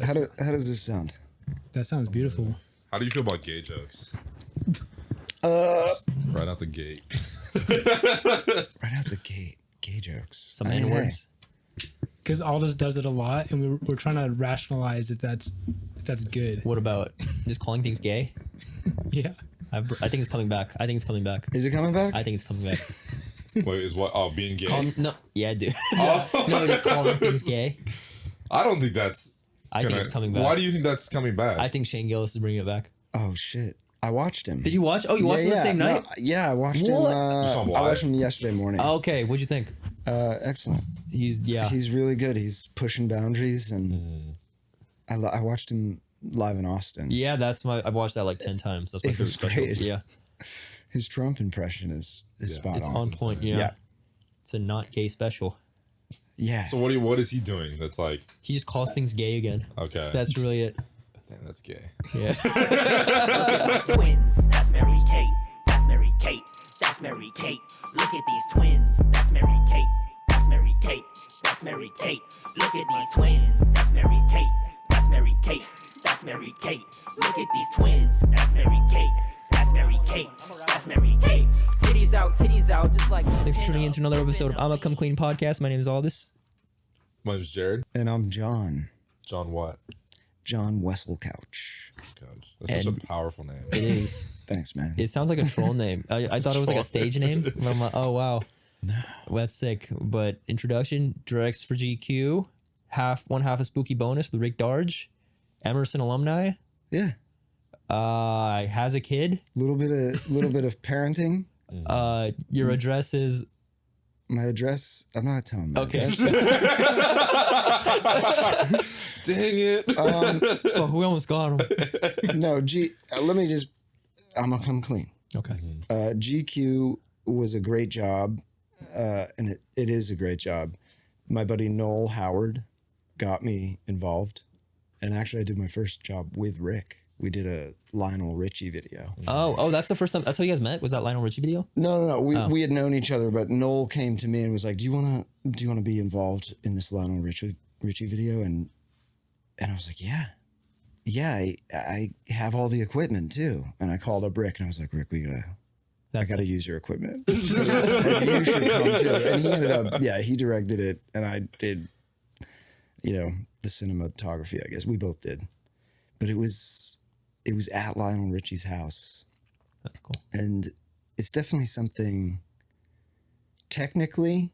How does this sound? That sounds beautiful. How do you feel about gay jokes? Right out the gate. Right out the gate, gay jokes. Some N-words. Because Aldous does it a lot, and we're trying to rationalize if that's good. What about just calling things gay? Yeah. I think it's coming back. Is it coming back? I think it's coming back. Wait, is what? Oh, being gay? No, yeah, dude. Oh. No, just calling things gay. I don't think that's. I think it's coming back. Why do you think that's coming back? I think Shane Gillis is bringing it back. Oh shit! I watched him. Did you watch? Oh, you watched him the same night? No, yeah, I watched him. I watched him yesterday morning. Oh, okay, what'd you think? Excellent. He's really good. He's pushing boundaries, and I watched him live in Austin. Yeah, I've watched that like 10 times. That's my favorite special. Great. Yeah, his Trump impression is spot it's on. on point. Yeah, it's a not gay special. Yeah. So what is he doing? That's like He just calls things gay again. okay. That's really it. Damn, that's gay. Yeah. Twins, that's Mary Kate. That's Mary Kate. That's Mary Kate. Look at these twins. That's Mary Kate. That's Mary Kate. That's Mary Kate. Look at these twins. That's Mary Kate. That's Mary Kate. That's Mary Kate. Look at these twins. That's Mary Kate. That's Mary Kate. That's Mary Kate. Titties out, just like. Thanks for tuning in to another episode of Imma Come Clean podcast. My name is Aldous. My name's Jared. And I'm John. John what? John Weselcouch. God, that's such a powerful name. It is. Thanks, man. It sounds like a troll name. I thought it was like a stage name. But I'm like, oh wow, well, that's sick. But introduction, directs for GQ, one half a spooky bonus with Rick Darge, Emerson alumni. Yeah. Has a kid. Little bit of parenting. Your address is. My address. I'm not telling my Okay. address. Dang it. Oh, we almost got him. No, let me just. I'm gonna come clean. Okay. GQ was a great job, and it is a great job. My buddy Noel Howard got me involved, and actually I did my first job with Rick. We did a Lionel Richie video. Oh, that's the first time. That's how you guys met. Was that Lionel Richie video? No. We had known each other, but Noel came to me and was like, "Do you wanna be involved in this Lionel Richie video?" And I was like, "Yeah, I have all the equipment too." And I called up Rick and I was like, "Rick, I gotta use your equipment. And you should come too." And he ended up, he directed it, and I did, the cinematography. I guess we both did, but it was at Lionel Richie's house. That's cool. And it's definitely something technically,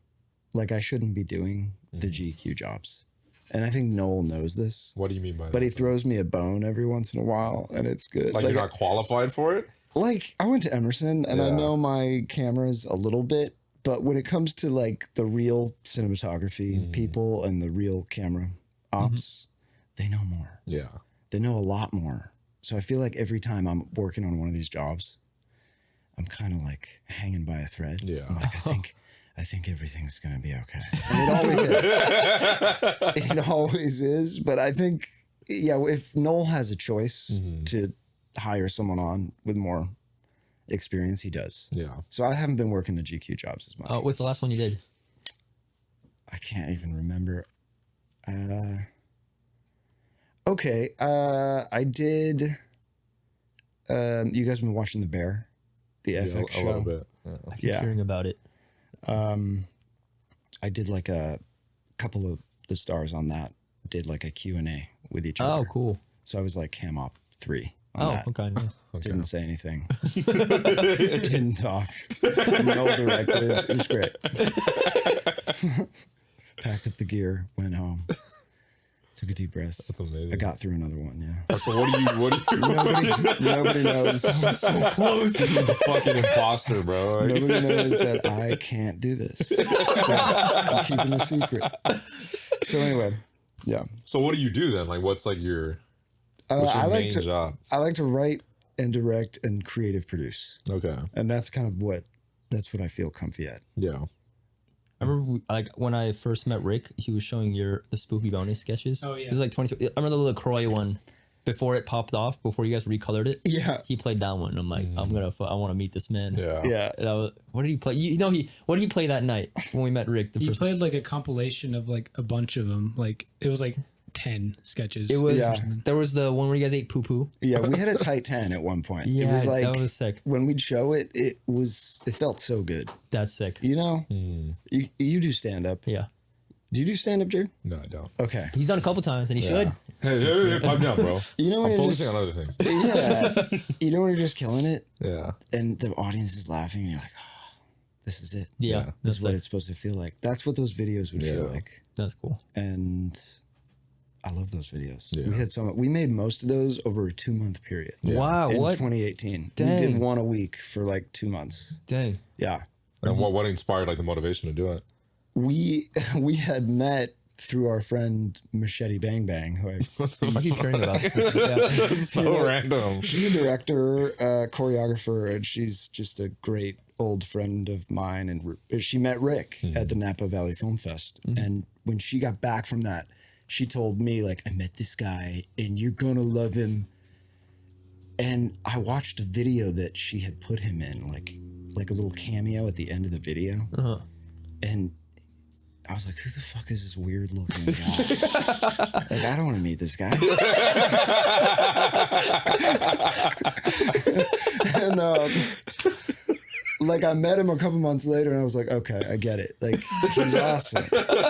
like I shouldn't be doing the GQ jobs. And I think Noel knows this. What do you mean by that? But he throws me a bone every once in a while, and it's good. Like you're not qualified for it? Like, I went to Emerson, and I know my cameras a little bit, but when it comes to, like, the real cinematography people and the real camera ops, they know more. Yeah. They know a lot more. So I feel like every time I'm working on one of these jobs, I'm kind of like hanging by a thread. Yeah. I'm like, I think everything's going to be okay. And it always is. It always is. But I think, if Noel has a choice to hire someone on with more experience, he does. Yeah. So I haven't been working the GQ jobs as much. Oh, what's the last one you did? I can't even remember. Okay. I did. You guys been watching The Bear? The FX show? A little bit. I keep hearing about it. I did like a couple of the stars on that did like a Q&A with each other. Oh, cool. So I was like cam op 3 on that. Okay. Nice. Didn't say anything. Didn't talk. No directed. It was great. Packed up the gear, went home. Took a deep breath. That's amazing. I got through another one, yeah. So what do you Nobody knows. so close. You're the fucking imposter, bro. Nobody knows that I can't do this. Stop. I'm keeping a secret. So anyway, yeah. So what do you do then? Like, what's your main job? I like to write and direct and creative produce. Okay. And that's kind of what I feel comfy at. Yeah. I remember when I first met Rick, he was showing the spooky bonus sketches. Oh, yeah. It was like 22. I remember the LaCroix one before it popped off, before you guys recolored it. Yeah. He played that one. I'm like, I want to meet this man. Yeah. Yeah. And what did he play? What did he play that night when we met Rick? He played like a compilation of like a bunch of them. Like it was like 10 sketches. It was. Yeah. There was the one where you guys ate poo poo. Yeah, we had a tight 10 at one point. Yeah, it was like that was sick. when we'd show it, it felt so good. That's sick. You know, you do stand up. Yeah. Do you do stand up, Jared? No, I don't. Okay. He's done a couple times, and he should. Hey, pipe down, bro. You know when I'm you're focusing just, on other things. yeah. You know when you're just killing it, Yeah. and the audience is laughing, and you're like, oh, this is it. Yeah, Yeah. This that's is what sick. it's supposed to feel like. That's what those videos would feel Yeah. like. That's cool. And I love those videos. Yeah. We had we made most of those over a 2-month period. Wow, In what? 2018. Dang. We did one a week for like 2 months. Dang. Yeah. And what inspired like the motivation to do it? We had met through our friend Machete Bang Bang, who You keep hearing about. Yeah. So random. she's a director, choreographer, and she's just a great old friend of mine. And she met Rick at the Napa Valley Film Fest. And when she got back from that, she told me, like, I met this guy and you're gonna love him. And I watched a video that she had put him in, like a little cameo at the end of the video. Uh-huh. And I was like, who the fuck is this weird looking guy? Like, I don't want to meet this guy. And like, I met him a couple months later and I was like, okay, I get it. Like, he's awesome.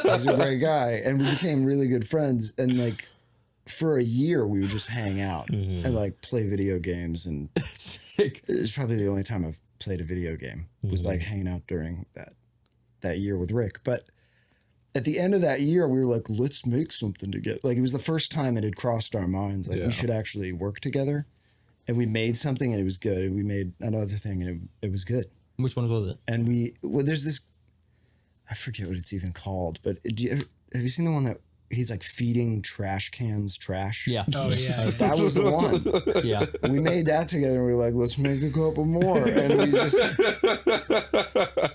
He's a great guy. And we became really good friends. And like, for a year, we would just hang out and like play video games. And Sick. it was probably the only time I've played a video game was like hanging out during that year with Rick. But at the end of that year, we were like, let's make something together. Like, it was the first time it had crossed our minds. Like, we should actually work together. And we made something and it was good. And we made another thing and it was good. Which one was it? And there's this, I forget what it's even called, but have you seen the one that he's like feeding trash cans trash? Yeah. Oh yeah. That was the one. Yeah. We made that together and we were like, let's make a couple more. And we just,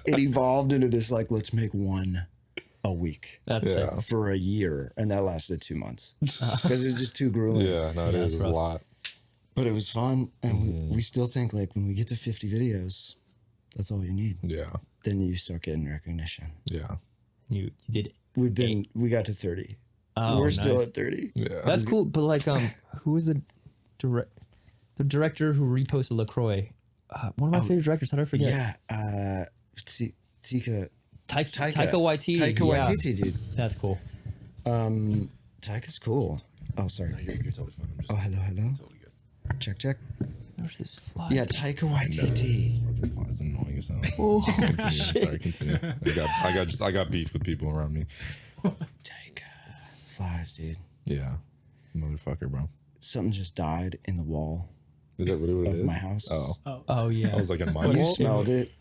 it evolved into this, like, let's make one a week That's sick. for a year. And that lasted 2 months because it's just too grueling. Yeah, no, it is. It's a rough. lot. But it was fun. And we still think, like, when we get to 50 videos, that's all you need. Yeah. Then you start getting recognition. Yeah. You did it. We got to 30. Oh, We're still nice. at 30. Yeah. That's cool. But like, who was the director who reposted LaCroix? One of my favorite directors. How did I forget? Yeah. Taika Taika Waititi. Taika Yeah. Waititi, dude. That's cool. Taika's cool. Oh, sorry. You're totally fine. I'm just Oh, hello. totally good. Check. There's this fly. Yeah, Taika Waititi. It's annoying as hell. Oh, Continue. shit. Sorry, continue. I got beef with people around me. Taika. Flies, dude. Yeah. Motherfucker, bro. Something just died in the wall Is that really what it of is? my house. Oh. Oh yeah. I was like in my You wall. smelled it.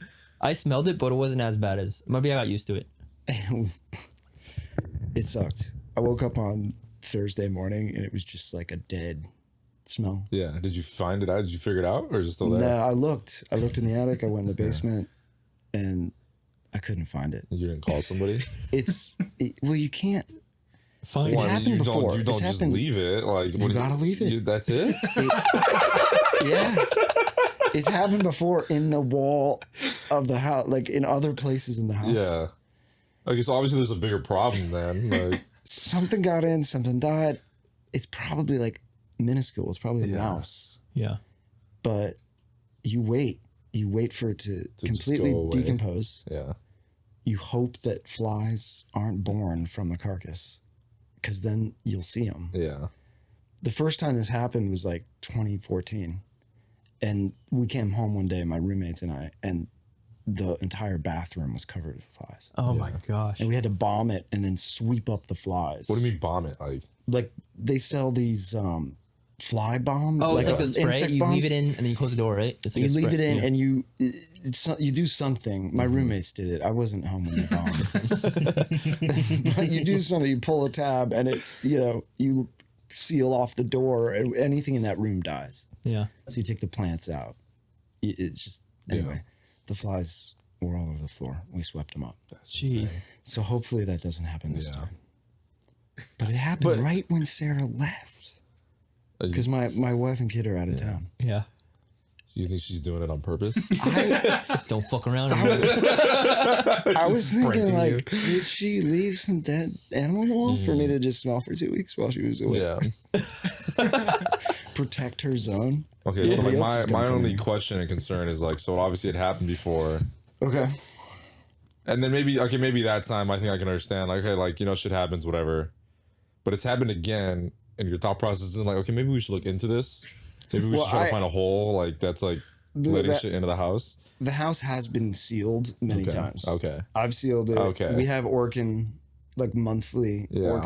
I smelled it, but it wasn't as bad as. Maybe I got used to it. It sucked. I woke up on Thursday morning and it was just like a dead smell. Yeah. Did you find it out? Did you figure it out? Or is it still there? No, I looked in the attic. I went in the basement and I couldn't find it. You didn't call somebody? Well, you can't. Fine. It's Well, happened you before. Don't, you don't It's just happened- leave it. Like, You gotta leave it. That's it? Yeah. It's happened before in the wall of the house, like in other places in the house. Yeah. Okay, so obviously there's a bigger problem then. Like, Something got in, something died. It's probably like minuscule. It's probably a Yeah. mouse. Yeah. But you wait. You wait for it to just completely go away. decompose. yeah. You hope that flies aren't born from the carcass because then you'll see them. Yeah. The first time this happened was like 2014. And we came home one day, my roommates and I, and the entire bathroom was covered with flies. Oh my gosh. And we had to bomb it and then sweep up the flies. What do you mean bomb it? Like they sell these fly bomb. Oh, it's like the insect spray. You bombs. leave it in and then you close the door, right? It's like You a leave spray. it in Yeah. and you do something. My roommates did it. I wasn't home when they bombed. But you do something. You pull a tab and it, you seal off the door and anything in that room dies. Yeah. So you take the plants out. It's just anyway. The flies were all over the floor. We swept them up. Jeez. So hopefully that doesn't happen this Yeah. time. But it happened right when Sarah left. Because my wife and kid are out of town. Yeah. Do you think she's doing it on purpose? Don't fuck around. I was thinking, Pranking like, did she leave some dead animal wall for me to just smell for 2 weeks while she was away? Yeah. Protect her zone. Okay, so Nobody else like is my gonna come only in. question and concern is like, so obviously it happened before, Okay. and then maybe that time I think I can understand. Like, okay, like, you know, shit happens, whatever. But it's happened again, and your thought process is like, okay, maybe we should look into this. Maybe we should try to find a hole like that's like letting shit into the house. The house has been sealed many times. Okay. I've sealed it. Okay. We have Orkin, like monthly, Yeah.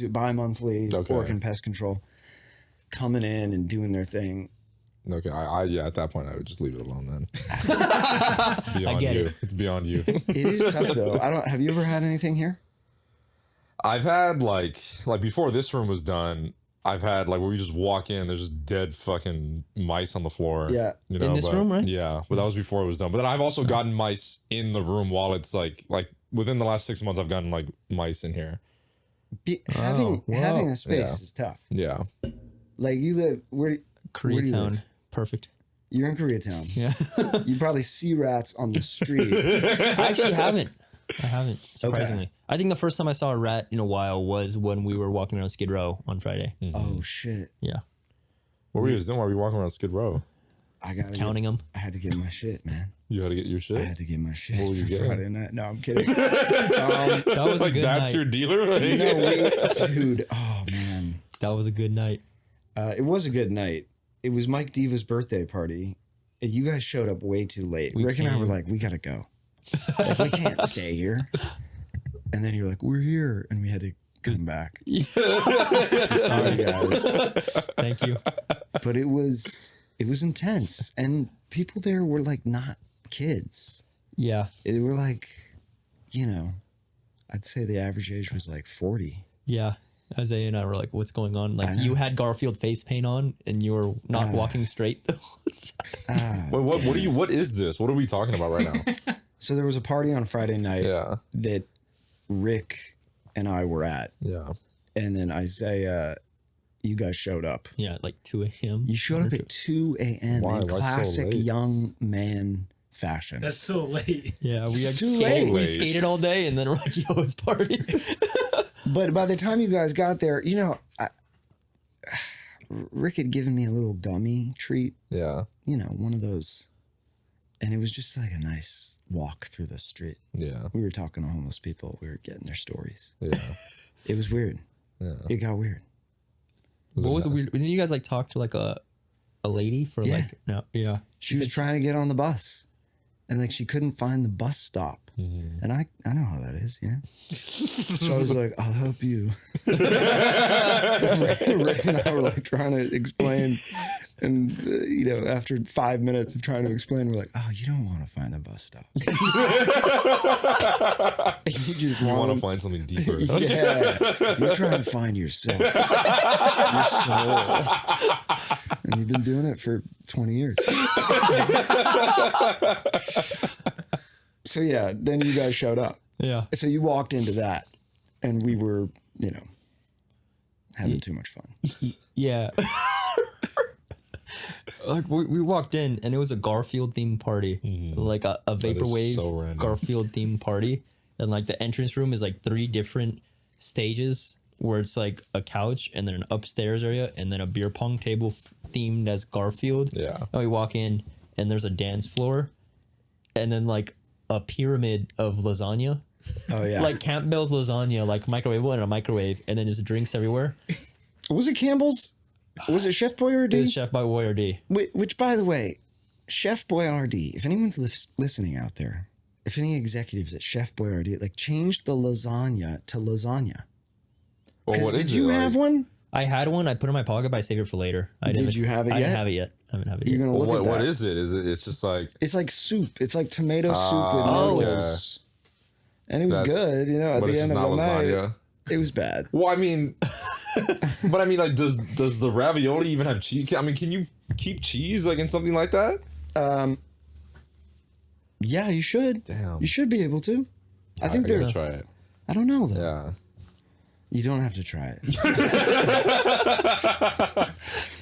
bi-monthly Okay. Orkin pest control coming in and doing their thing. Okay, I yeah, at that point I would just leave it alone then. It's beyond get you. it. It's beyond you. It is tough though. Have you ever had anything here? I've had like before this room was done, I've had like where we just walk in, there's just dead fucking mice on the floor. Yeah. You know, this room, right? Yeah, but that was before it was done. But then I've also gotten mice in the room while it's like within the last 6 months I've gotten like mice in here. Having a space Yeah. is tough. Yeah. Like you live where do you Koreatown. live? Perfect. You're in Koreatown. Yeah. You probably see rats on the street. I actually haven't. I haven't, surprisingly. I think the first time I saw a rat in a while was when we were walking around Skid Row on Friday. Oh shit! Yeah. What were you doing while we were walking around Skid Row? I got Counting them. I had to get my shit, man. You had to get your I shit? had to get my shit What were you for getting? Friday night. No, I'm kidding. That was a Like good that's night. your dealer? Like, Dude. Oh man, That was a good night. it was a good night. It was Mike Diva's birthday party, and you guys showed up way too late. We Rick and I were came. like, we gotta go. Like, we can't stay here. And then you're like, we're here, and we had to come back. Sorry, guys. Thank you. But it was intense, and people there were like not kids. Yeah. They were like, you know, I'd say the average age was like 40. Yeah. Isaiah and I were like, what's going on? I Like, know. you had Garfield face paint on and you were not walking straight. what is this? What are we talking about right now? So there was a party on Friday night Yeah. that Rick and I were at, Yeah. and then Isaiah, you guys showed up. Yeah, like 2 a.m. You showed up at 2 a.m. Why? in Why so classic late? young man fashion. That's so late. Yeah, we Too skated, late. we skated all day and then we're like, yo, it's party. But by the time you guys got there, you know, Rick had given me a little gummy treat, Yeah. you know, one of those. And it was just like a nice walk through the street. Yeah. We were talking to homeless people. We were getting their stories. Yeah. It was weird. Yeah. It got weird. What was it weird? Didn't you guys like talk to like a lady for Yeah. like, no, yeah. She was trying to get on the bus. And like she couldn't find the bus stop. And I know how that is, yeah. So I was like, I'll help you. Rick and I were like trying to explain. And, you know, after 5 minutes of trying to explain, we're like, oh, you don't want to find the bus stop. You just You want want to find something deeper. Yeah. You're trying to find yourself. Your soul. And you've been doing it for 20 years. So yeah, then you guys showed up. Yeah. So you walked into that, and we were, you know, having too much fun. Yeah. Like we walked in and it was a Garfield themed party, like a vaporwave so random. Garfield themed party, and like the entrance room is like 3 different stages where it's like a couch and then an upstairs area and then a beer pong table themed as Garfield. Yeah. And we walk in and there's a dance floor, and then like a pyramid of lasagna, Oh yeah. like Campbell's lasagna, like microwavable in a microwave, and then just drinks everywhere. Was it Campbell's? Was it Chef Boyardee? It was Chef by Boyardee. Which, by the way, Chef Boyardee, if anyone's listening out there, if any executives at Chef Boyardee, like changed the lasagna to lasagna. Well, 'Cause what did is you it, have like? one? I had one. I put it in my pocket, but I saved it for later. Did you have it I yet? didn't have it yet. I haven't had it You're yet. gonna look at that. What is it? Is it? It's just like It's like soup. It's like tomato soup with Oh, noodles. And it was That's- good, you know, at but the it's end just of the not night. lasagna. It was bad. Well, I mean, but I mean, like, does the ravioli even have cheese? I mean, can you keep cheese like in something like that? Yeah, you should. Damn. You should be able to. I think I they're. gotta try it. I don't know though. Yeah. You don't have to try it.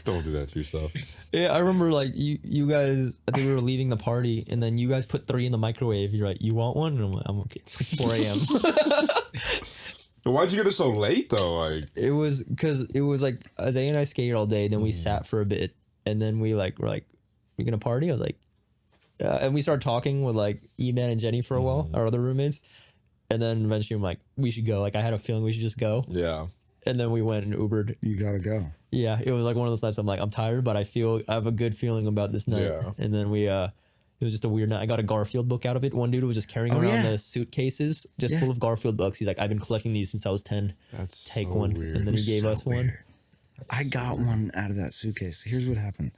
Don't do that to yourself. Yeah, I remember like you guys. I think we were leaving the party, and then you guys put 3 in the microwave. You're like, you want one? And I'm like, I'm okay. It's like 4 a.m. But why'd you get there so late though? Like It was because it was like Isaiah and I skated all day. Then we sat for a bit, and then we like were like, "We gonna party?" I was like, and we started talking with like E-Man and Jenny for a while, our other roommates, and then eventually I'm like, "We should go." Like I had a feeling we should just go, yeah. and then we went and Ubered. You gotta go. Yeah, it was like one of those nights. I'm like, I'm tired, but I have a good feeling about this night. Yeah. And then it was just a weird night. I got a Garfield book out of it. One dude was just carrying around the suitcases just full of Garfield books. He's like, I've been collecting these since I was 10. That's Take so one. weird. And then he gave us one. I got one out of that suitcase. Here's what happened.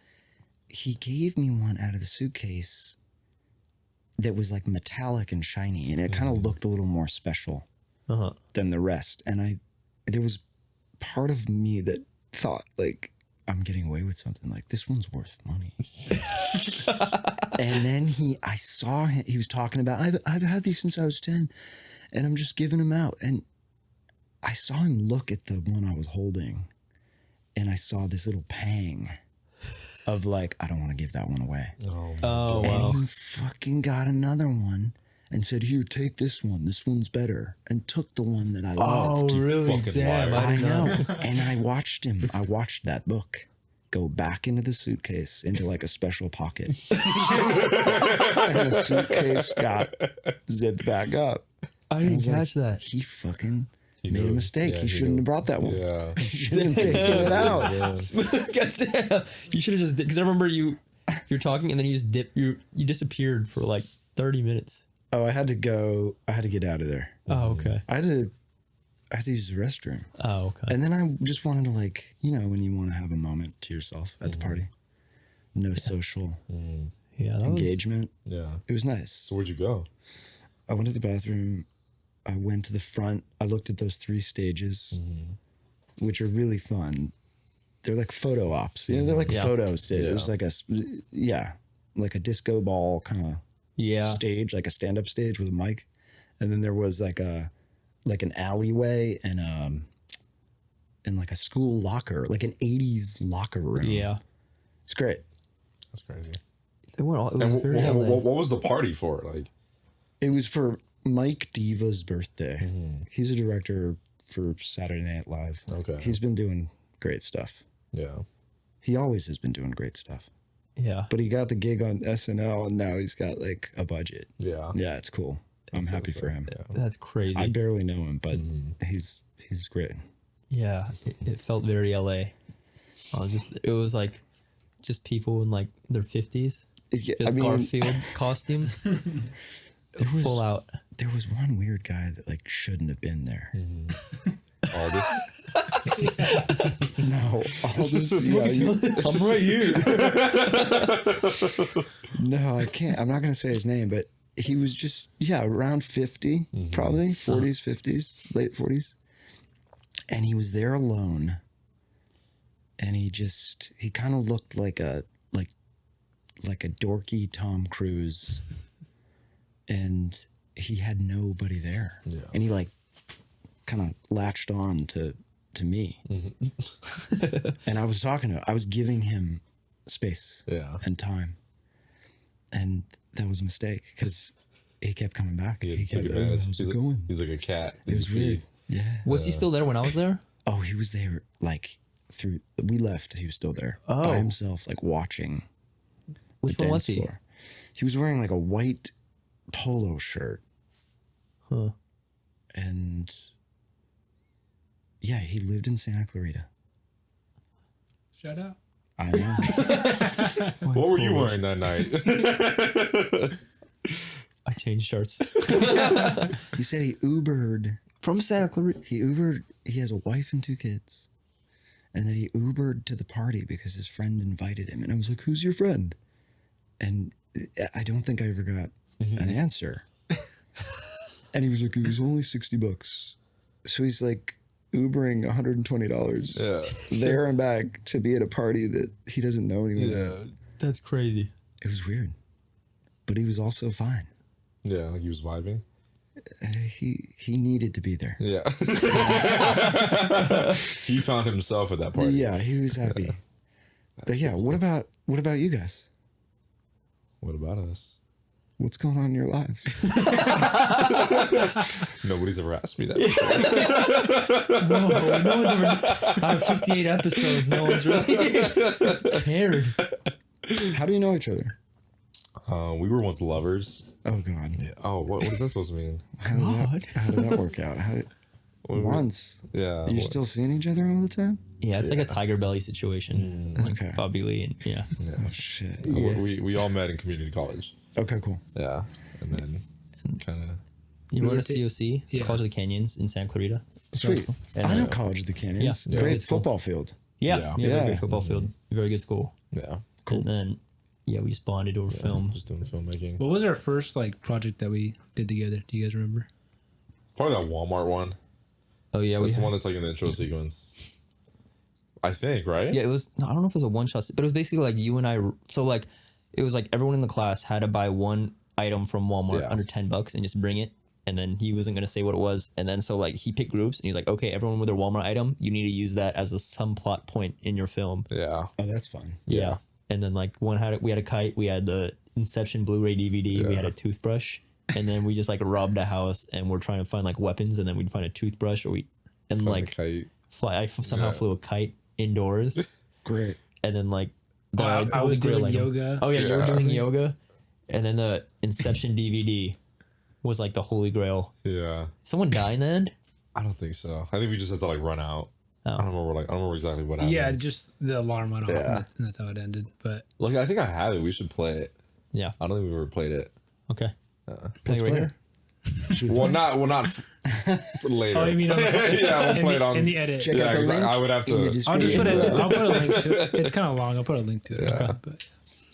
He gave me one out of the suitcase that was like metallic and shiny, and it kind of looked a little more special than the rest. And there was part of me that thought like, I'm getting away with something, like this one's worth money. And then I saw him, he was talking about, I've had these since I was 10 and I'm just giving them out. And I saw him look at the one I was holding and I saw this little pang of like, I don't want to give that one away. Oh, wow. And he fucking got another one and said, here, take this one. This one's better. And took the one that I loved. Oh, really? fucking Damn. liar. I know. And I watched that book go back into the suitcase into like a special pocket. And the suitcase got zipped back up. I didn't was like, catch that. He fucking He made a knew. mistake. Yeah, he he shouldn't knew. have brought that one. Yeah. He shouldn't have taken it out. Goddamn. You should have just, because I remember you're talking and then you just you disappeared for like 30 minutes. Oh, I had to get out of there. Oh, okay. I had to use the restroom. Oh, okay. And then I just wanted to, like, you know, when you want to have a moment to yourself at the party. No social Yeah, that engagement. Yeah. It was nice. So where'd you go? I went to the bathroom. I went to the front. I looked at those 3 stages, which are really fun. They're like photo ops. You know, they're like photo stages. Yeah. There's like like a disco ball kind of stage, like a stand-up stage with a mic. And then there was like an alleyway and like a school locker, like an 80s locker room. Yeah. It's great. That's crazy. It was And very LA. what was the party for? Like, It was for Mike Diva's birthday. He's a director for Saturday Night Live. okay. He's been doing great stuff. Yeah. He always has been doing great stuff. Yeah. But he got the gig on SNL and now he's got like a budget. Yeah. Yeah, it's cool. I'm happy for him. Yeah. That's crazy. I barely know him, but he's great. Yeah, it felt very LA. It was like just people in like their 50s, Yeah, just Garfield costumes, was- full out. there was one weird guy that like shouldn't have been there. All this. No, all this. Yeah, I'm right here. no, I can't. I'm not gonna say his name, but he was just around 50, probably 40s, 50s, late 40s, and he was there alone. And he kind of looked like a dorky Tom Cruise, and he had nobody there. Yeah. And he like kind of latched on to me. And I was I was giving him space Yeah. and time. And that was a mistake because he kept coming back. He took kept, advantage. how's it going? He's like a cat. It was weird. Yeah. Was he still there when I was there? Oh, he was there like we left. He was still there Oh. by himself, like watching. Which the one was dance he? floor. He was wearing like a white polo shirt. Huh. And yeah, he lived in Santa Clarita. Shout out. I know. What were you wearing that night? I changed shirts. He said he Ubered. From Santa Clarita. He has a wife and 2 kids. And then he Ubered to the party because his friend invited him. And I was like, who's your friend? And I don't think I ever got an answer. And he was like, it was only $60. So he's like Ubering $120 there and back to be at a party that he doesn't know anyone. Yeah. That's crazy. It was weird. But he was also fine. Yeah, like he was vibing. He needed to be there. Yeah. He found himself at that party. Yeah, he was happy. But yeah, what about you guys? What about us? What's going on in your lives? Nobody's ever asked me that. No one's ever. Out of 58 episodes, no one's really cared. How do you know each other? We were once lovers. Oh God. Yeah. Oh, what is that supposed to mean? How did that work out? Once. Yeah. You're still seeing each other all the time? Yeah, it's like a Tiger Belly situation. Like Okay. Bobby Lee and yeah. Oh shit. We all met in community college. Okay, cool. Yeah. And then kind of. You were at COC, Yeah. College of the Canyons in Santa Clarita. Sweet. And, I know College of the Canyons. Yeah. Great It's cool. football field. Yeah, Yeah. yeah, very Yeah. good football field, very good school. Yeah. Cool. And then, yeah, we just bonded over film. Just doing filmmaking. What was our first like project that we did together? Do you guys remember? Probably that Walmart one. Oh yeah, That's the we. one that's like in the intro sequence. I think, right? Yeah, it was. No, I don't know if it was a one shot, but it was basically like you and I. So like, it was like everyone in the class had to buy one item from Walmart Yeah. under $10 and just bring it. And then he wasn't gonna say what it was. And then so like he picked groups and he's like, okay, everyone with their Walmart item, you need to use that as some plot point in your film. Yeah. Oh, that's fun. Yeah. And then like we had a kite, we had the Inception Blu-ray DVD, we had a toothbrush, and then we just like robbed a house and we're trying to find like weapons, and then we'd find a toothbrush I somehow flew a kite indoors, Great. and then like I was Holy Grail doing item. yoga. Oh yeah, you were Yeah. doing yoga, and then the Inception DVD was like the Holy Grail. Yeah. Someone die in the end? I don't think so. I think we just had to like run out. Oh. I don't remember exactly what happened. Yeah, just the alarm went off, Yeah. and that's how it ended. But Look, I think I have it. We should play it. Yeah. I don't think we've ever played it. Okay. Let's Play right play here. it. Should we Well, play? not for later. oh, you mean yeah, we'll play it on. in the edit? Check Yeah, out the exactly. link. I would have in the to. I'll just description. I'll put a link to it. It's kind of long. I'll put a link to it. Yeah. But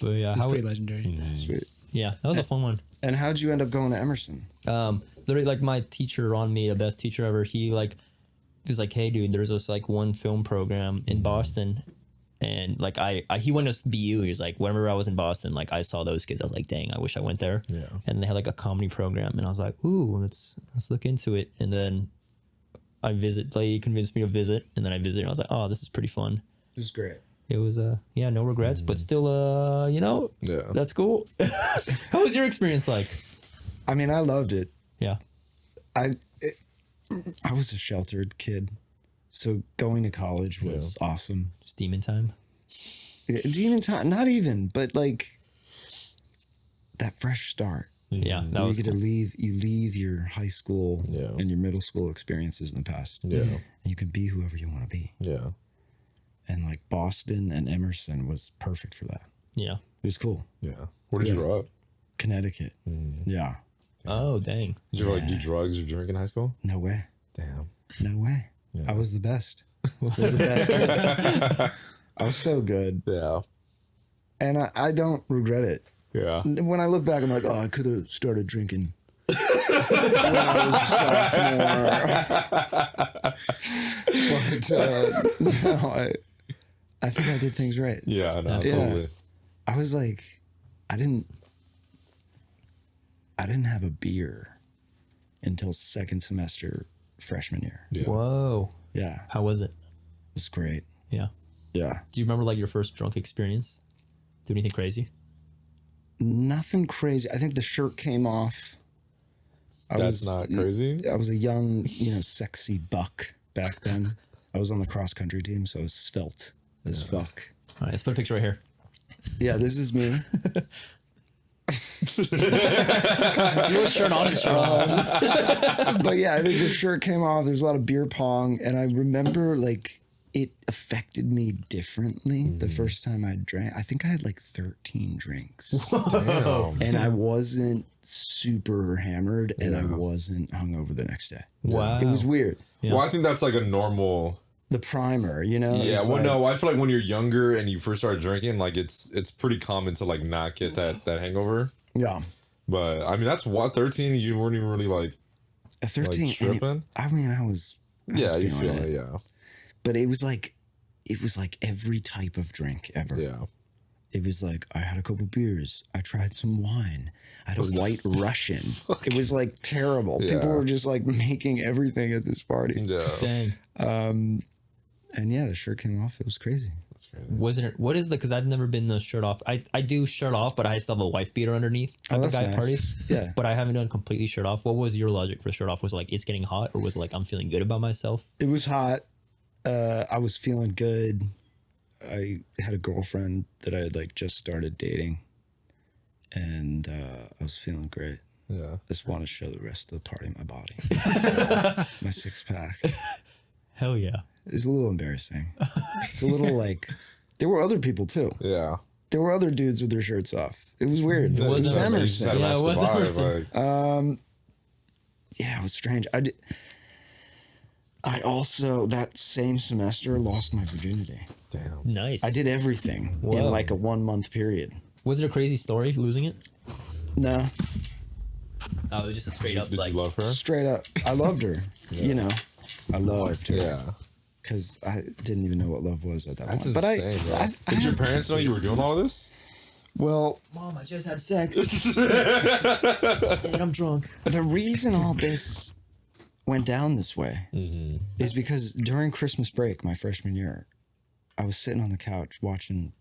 But yeah, it's how, pretty legendary. Sweet. yeah, that was a fun one. And how'd you end up going to Emerson? Literally like my teacher Ron me, the best teacher ever, he was like, hey dude, there's this like one film program in Boston, and like I he went to BU. He was like, whenever I was in Boston, like I saw those kids, I was like, dang, I wish I went there. Yeah. And they had like a comedy program, and I was like, ooh, let's look into it. And then he convinced me to visit, and then I visited, and I was like, oh, this is pretty fun. This is great. It was yeah, no regrets, but still Yeah. that's cool. How was your experience like? I mean, I loved it. Yeah. I was a sheltered kid, so going to college was awesome. Just demon time. Demon time, not even, but like that fresh start. Yeah, that You was get cool. to leave your high school Yeah. and your middle school experiences in the past. Yeah. And you can be whoever you want to be. Yeah. And like Boston and Emerson was perfect for that. Yeah. It was cool. Yeah. Where did you grow up? Connecticut. Yeah. Oh dang. Did you ever like do drugs or drink in high school? No way. Damn. No way. Yeah. I was the best. I was the best kid. I was so good. Yeah. And I don't regret it. Yeah. When I look back, I'm like, oh, I could have started drinking when I was a sophomore. But no, I think I did things right. Yeah. No, Yeah. totally. I was like, I didn't have a beer until second semester freshman year. Yeah. Whoa. Yeah, it How was it? was great. Yeah. Yeah, Do you remember like your first drunk experience? Do anything crazy? nothing crazy. I think the shirt came off. That's not crazy. I was a young, sexy buck back then. I was on the cross country team, so I was svelte as fuck. All right, let's put a picture right here. Yeah, this is me. Do a shirt on and shirt off. But yeah, I think the shirt came off. There's a lot of beer pong, and I remember like it affected me differently the first time I drank. I think I had like 13 drinks, Damn. and I wasn't super hammered, and I wasn't hungover the next day. Wow. It was weird. Yeah. Well, I think that's like a normal. The primer, Yeah. it's Well, like- no, I feel like when you're younger and you first start drinking, like it's pretty common to like not get that hangover. Yeah. But I mean, that's what 13. You weren't even really like At 13, like and tripping. I mean, I was Yeah, you feeling feel it. it. Yeah. But it was like every type of drink ever. Yeah. It was like, I had a couple beers. I tried some wine. I had a white Russian. It was like terrible. Yeah. People were just like making everything at this party. Yeah. Dang. And yeah, the shirt came off. It was crazy. That's crazy. Wasn't it? What is the? Because I've never been the shirt off. I do shirt off, but I still have a wife beater underneath. Oh, At that's guy nice. parties. Yeah. But I haven't done completely shirt off. What was your logic for shirt off? Was it like it's getting hot, or was it like I'm feeling good about myself? It was hot. I was feeling good. I had a girlfriend that I had like just started dating, and I was feeling great. Yeah. I just want to show the rest of the party my body, my 6-pack. Hell yeah. It's a little embarrassing. It's a little like there were other people too. Yeah. There were other dudes with their shirts off. It was weird. It was Emerson. Yeah, it was Emerson. Yeah, it was strange. I also that same semester lost my virginity. Damn. Nice. I did everything in Whoa. like a 1-month period. Was it a crazy story losing it? No, Oh, it was just a straight up Did like. you love her? straight up. I loved her. You know, I loved her. Yeah. Because I didn't even know what love was at that That's point. But insane, bro. I Did your had- parents know you were doing all this? Well, Mom, I just had sex. And I'm drunk. the reason all this went down this way is because during Christmas break, my freshman year, I was sitting on the couch watching,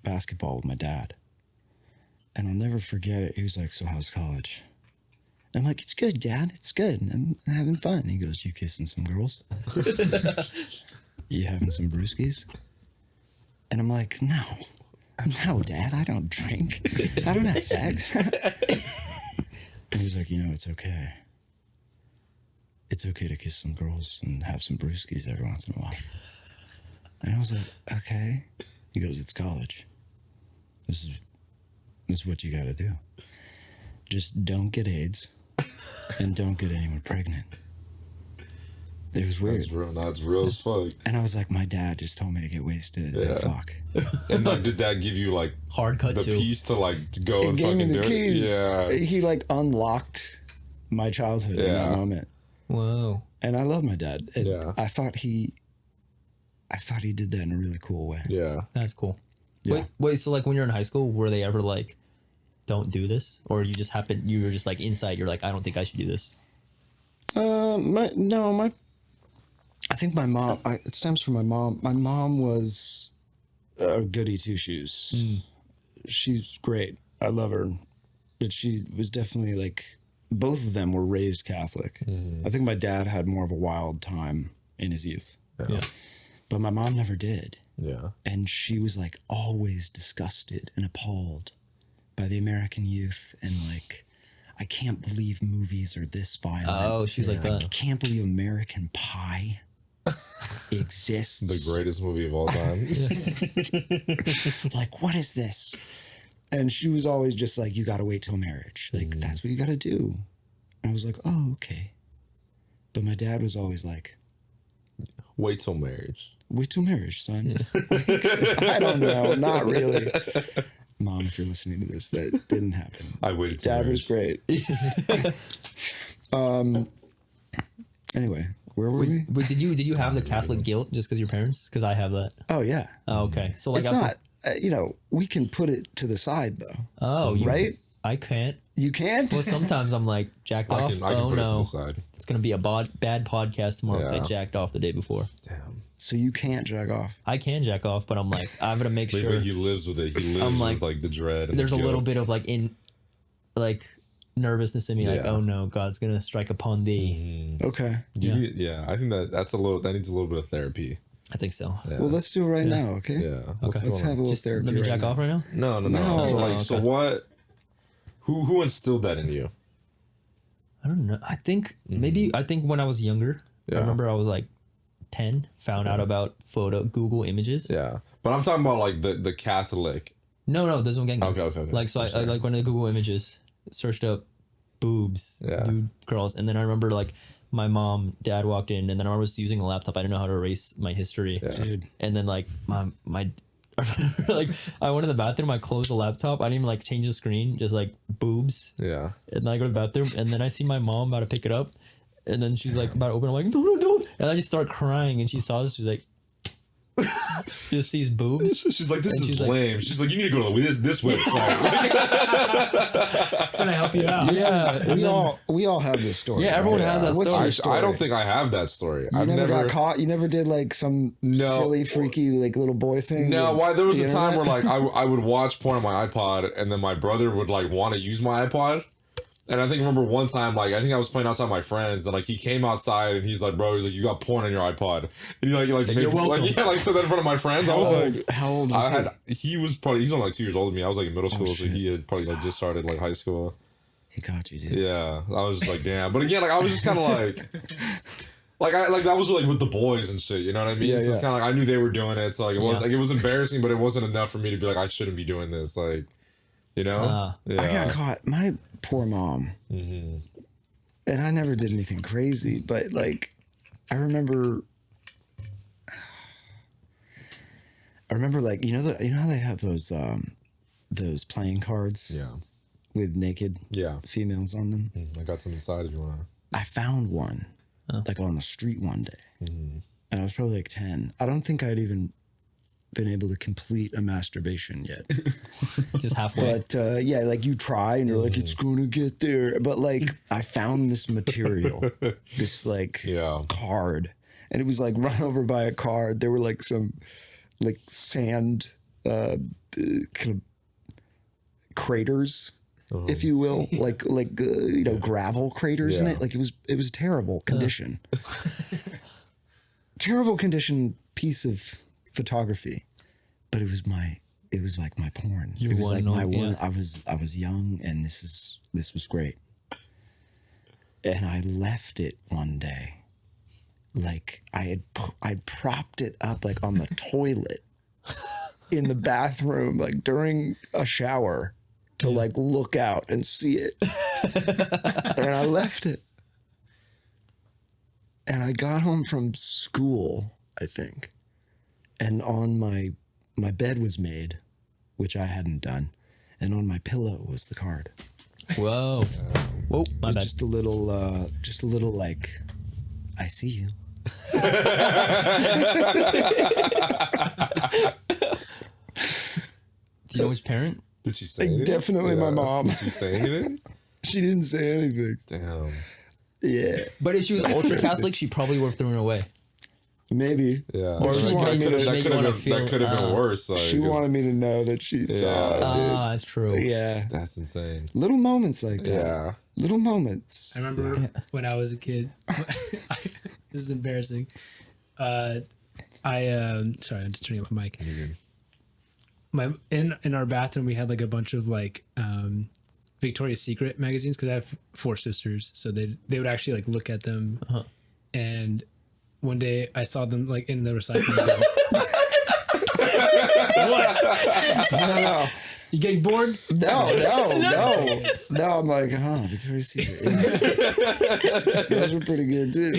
basketball with my dad. And I'll never forget it. He was like, "So how's college?" I'm like, "It's good, Dad. It's good. I'm having fun." He goes, "You kissing some girls? You having some brewskis?" And I'm like, "No, Dad. I don't drink. I don't have sex." And he's like, "It's okay. It's okay to kiss some girls and have some brewskis every once in a while." And I was like, "Okay." He goes, "It's college. This is what you got to do. Just don't get AIDS and don't get anyone pregnant." It was weird. That's real as fuck. And I was like, my dad just told me to get wasted and fuck. And like, did that give you like Hard cut the too. piece to like to go He and gave me fucking the do keys. it? Yeah. He like unlocked my childhood in that Yeah. moment. Whoa. And I love my dad. And Yeah. I thought he did that in a really cool way. Yeah. That's cool. Yeah. Wait, so like when you're in high school, were they ever like, don't do this? Or you were just like inside, you're like, I don't think I should do this. I think my mom, it stems from my mom. My mom was a goody two shoes. She's great. I love her. But she was definitely like, both of them were raised Catholic. I think my dad had more of a wild time in his youth. Yeah. But my mom never did. Yeah. And she was like always disgusted and appalled by the American youth. And like, I can't believe movies are this violent. Oh, she's like I that. can't believe American Pie exists. The greatest movie of all time. Like, what is this? And she was always just like, you got to wait till marriage. Like, that's what you got to do. And I was like, oh, okay. But my dad was always like, Wait till marriage. wait till marriage, son. I don't know. Not really. Mom, if you're listening to this, that didn't happen. I waited till Dad was marriage. great. Anyway, where were we? Wait, did you have the Catholic guilt just because your parents? Because I have that. Oh, yeah. Oh, okay. So like It's not, we can put it to the side, though. Oh, Right? I can't. You can't? Well, sometimes I'm like jacked I off. can Oh put it to no, the side. it's gonna be a bad podcast tomorrow because I Yeah. jacked off the day before. Damn. So you can't jack off. I can jack off, but I'm like I'm gonna make But sure he lives with it. He lives I'm like, with like the dread. And there's the a little guilt. bit of like nervousness in me. Like Yeah. oh no, God's gonna strike upon thee. Okay. I think that needs a little bit of therapy. I think so. Yeah. Well, let's do it right now, okay? Yeah. What's Let's going have a on? little Just therapy. let me right jack now. off right now. No. No. So Oh, so okay. what? Who instilled that in you? I don't know. I think I think when I was younger, I Yeah. remember I was like 10, found out about Google images. Yeah, but I'm talking about like the Catholic. No, there's no gang. Okay. Like so, I like when I Google images, searched up boobs, Yeah. dude, girls, and then I remember like my mom, dad walked in, and then I was using a laptop. I didn't know how to erase my history, Dude. and then like my like I went in the bathroom, I closed the laptop, I didn't even like change the screen, just like boobs, Yeah. and then I go to the bathroom, and then I see my mom about to pick it up, and then she's like about to open. I'm like, no, don't, and I just start crying, and she saw this, she's like, She just sees boobs. She's like, this And is she's like- lame. She's like, you need to go to this website. Trying to help you out. Yeah, we all have this story. Yeah, everyone right? has that What's story. your story? I don't think I have that story. You I've never got caught. You never did like some silly, freaky, like little boy thing. No, with why there was the a time where internet? like I would watch porn on my iPod, and then my brother would like want to use my iPod. And I think I remember one time, like I think I was playing outside with my friends, and like he came outside and he's like, "Bro, he's like, you got porn on your iPod." And he like like, "You're welcome." like said that in front of my friends. I was like, How old was he's only like 2 years older than me. I was like in middle school, so shit. he had probably like just started like high school. He got you, dude. Yeah, I was just like, damn. But again, like I was just kind of like that was like with the boys and shit. You know what I mean? Yeah, So it's yeah. kind of like I knew they were doing it, so like it was Yeah. like it was embarrassing, but it wasn't enough for me to be like I shouldn't be doing this. Like, you know? Yeah. I got caught. My poor mom. Mm-hmm. And I never did anything crazy, but like, I remember like, you know how they have those playing cards Yeah. with naked Yeah. females on them. I got some inside if you want to. I found one like on the street one day, and I was probably like 10. I don't think I'd even been able to complete a masturbation yet. Just halfway. But yeah, like you try and you're like, it's gonna get there. But like, I found this material, this like Yeah. card, and it was like run over by a car. There were like some like sand kind of craters, if you will, like you know, gravel craters in Yeah. it. Like it was a terrible condition. Terrible condition piece of photography, but it was like my porn. Your It was one like and my only, one. yeah. I was young, and this was great. And I left it one day, like I'd propped it up like on the toilet in the bathroom, like during a shower, to like look out and see it. And I left it. And I got home from school, I think, and on my bed was made, which I hadn't done, and on my pillow was the card. Whoa. Whoa, my bad. Just a little like, I see you. Do you know which parent? Did she say Like, anything? definitely my mom. Did she say anything? She didn't say anything. Damn. Yeah, But if she was ultra Catholic, she probably would have thrown it away. maybe. Yeah. Or she like, wanted me to- that make could you wanna have feel- been worse. Like, She 'cause wanted me to know that she saw it, Ah, that's true. dude. Yeah, That's insane. little moments like that. Yeah. Little moments. I remember when I was a kid. This is embarrassing. Sorry, I'm just turning up my mic. In our bathroom we had like a bunch of like Victoria's Secret magazines because I have 4 sisters, so they would actually like look at them. And one day I saw them like in the recycling bin. What? No. You getting bored? No. I'm like, Victoria's Secret. Those were pretty good too.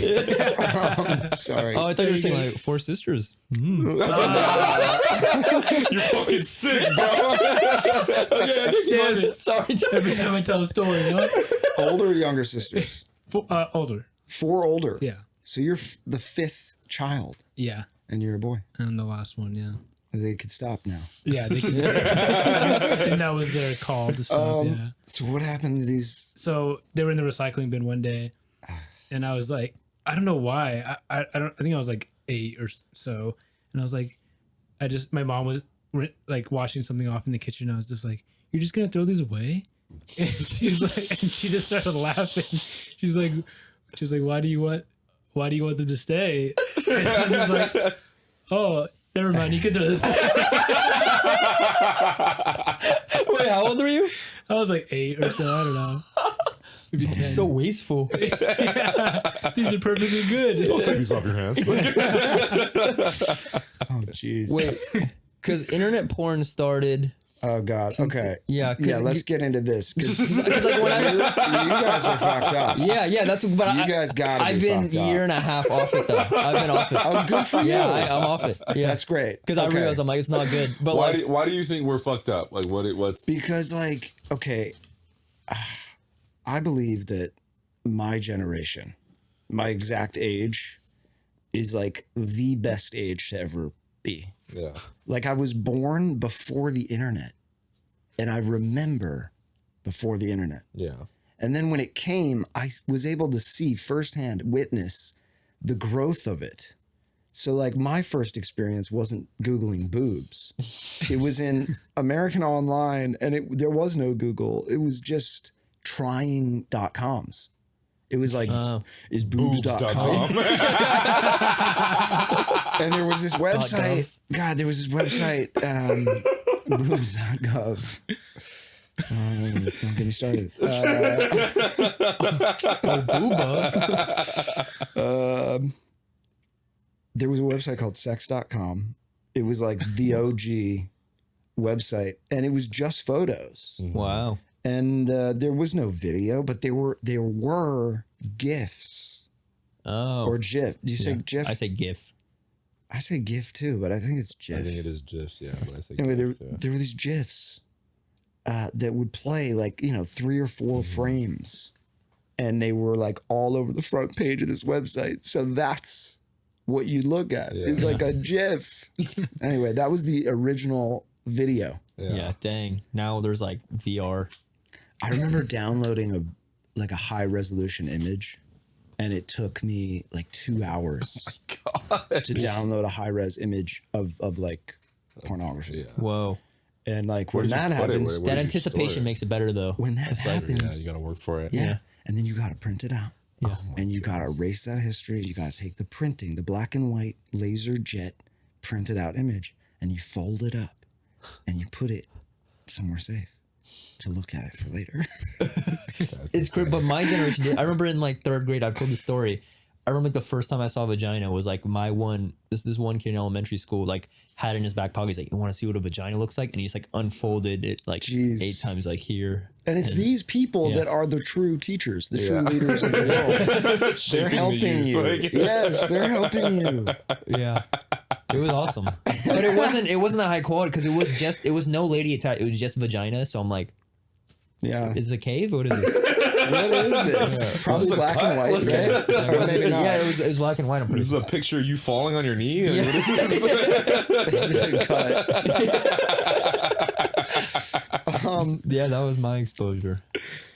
Sorry. Oh, I thought you were saying like 4 sisters. You're fucking sick, bro. Damn it. Sorry, Every time I tell a story, you know? Older or younger sisters? Older. 4 older. Yeah. So you're the 5th child, Yeah. and you're a boy. And the last one, yeah. They could stop now. Yeah, they could, and that was their call to stop. Yeah. So what happened to these? So they were in the recycling bin one day, and I was like, I don't know why. I think I was like 8 or so, and I was like, my mom was like washing something off in the kitchen. I was just like, you're just gonna throw these away? And she's like, and she just started laughing. She was like, why do you want them to stay? And I was just like, oh. Never mind, you can throw them. Wait, how old were you? I was like 8 or so, I don't know. Maybe 10. So wasteful. Yeah, these are perfectly good. Don't take these off your hands. Oh, jeez. Wait, because internet porn started. Oh God. Okay. Yeah, 'cause Yeah. Let's you- get into this because you Because like when I, guys are fucked up. yeah, that's but You guys gotta I've be been fucked a up. year and a half off it though. I've been off it. Oh, good for you. Yeah, I'm off it. Yeah, That's great. because I Okay. realized I'm like it's not good. But why like, do you think we're fucked up? Like what's Because like, okay, I believe that my generation, my exact age, is like the best age to ever be. Yeah. Like I was born before the internet, and I remember before the internet. Yeah. And then when it came, I was able to see firsthand, witness the growth of it. So like my first experience wasn't Googling boobs. It was in American Online, and there was no Google. It was just trying.coms. It was like, is boobs.com. And there was this website. God, there was this website, boobs.gov. Don't get me started. There was a website called sex.com. It was like the OG website, and it was just photos. Wow. And there was no video, but there were GIFs. Oh. Or GIF. Do you say GIF? I say GIF. I say GIF too, but I think it's GIF. I think it is GIFs, yeah. But I say Anyway, GIFs, there were these GIFs that would play like, 3 or 4 frames, and they were like all over the front page of this website. So that's what you look at. Yeah. It's like a GIF. Anyway, that was the original video. Yeah. Dang. Now there's like VR. I remember downloading a high resolution image, and it took me like 2 hours to download a high res image of like pornography. Yeah. Whoa. And like Where when did you that put it? happens, Where That did you anticipation store it? makes it better though. when that It's like- happens, Yeah, you gotta work for it. yeah. And then you got to print it out. Yeah. And you got to erase that history. You got to take the printing, the black and white laser jet printed out image, and you fold it up and you put it somewhere safe to look at it for later. It's great, but my generation did. I remember in like 3rd grade, I've told the story. I remember like the first time I saw a vagina was like this one kid in elementary school like had it in his back pocket. He's like, you want to see what a vagina looks like? And he just like unfolded it like Jeez. 8 times like here. And it's these people Yeah. that are the true teachers, the true Yeah. leaders of the world. They're Shaping the helping youth, you. like- Yes, they're helping you. Yeah. It was awesome. But it wasn't that high quality because it was no lady attached. It was just vagina. So I'm like, Yeah. is it a cave? What is this? What is this? Probably black and white, right? Or maybe not. Yeah, it was black and white. I'm pretty This is sure. a picture of you falling on your knee? Yeah. What is this? Cut. Yeah, that was my exposure.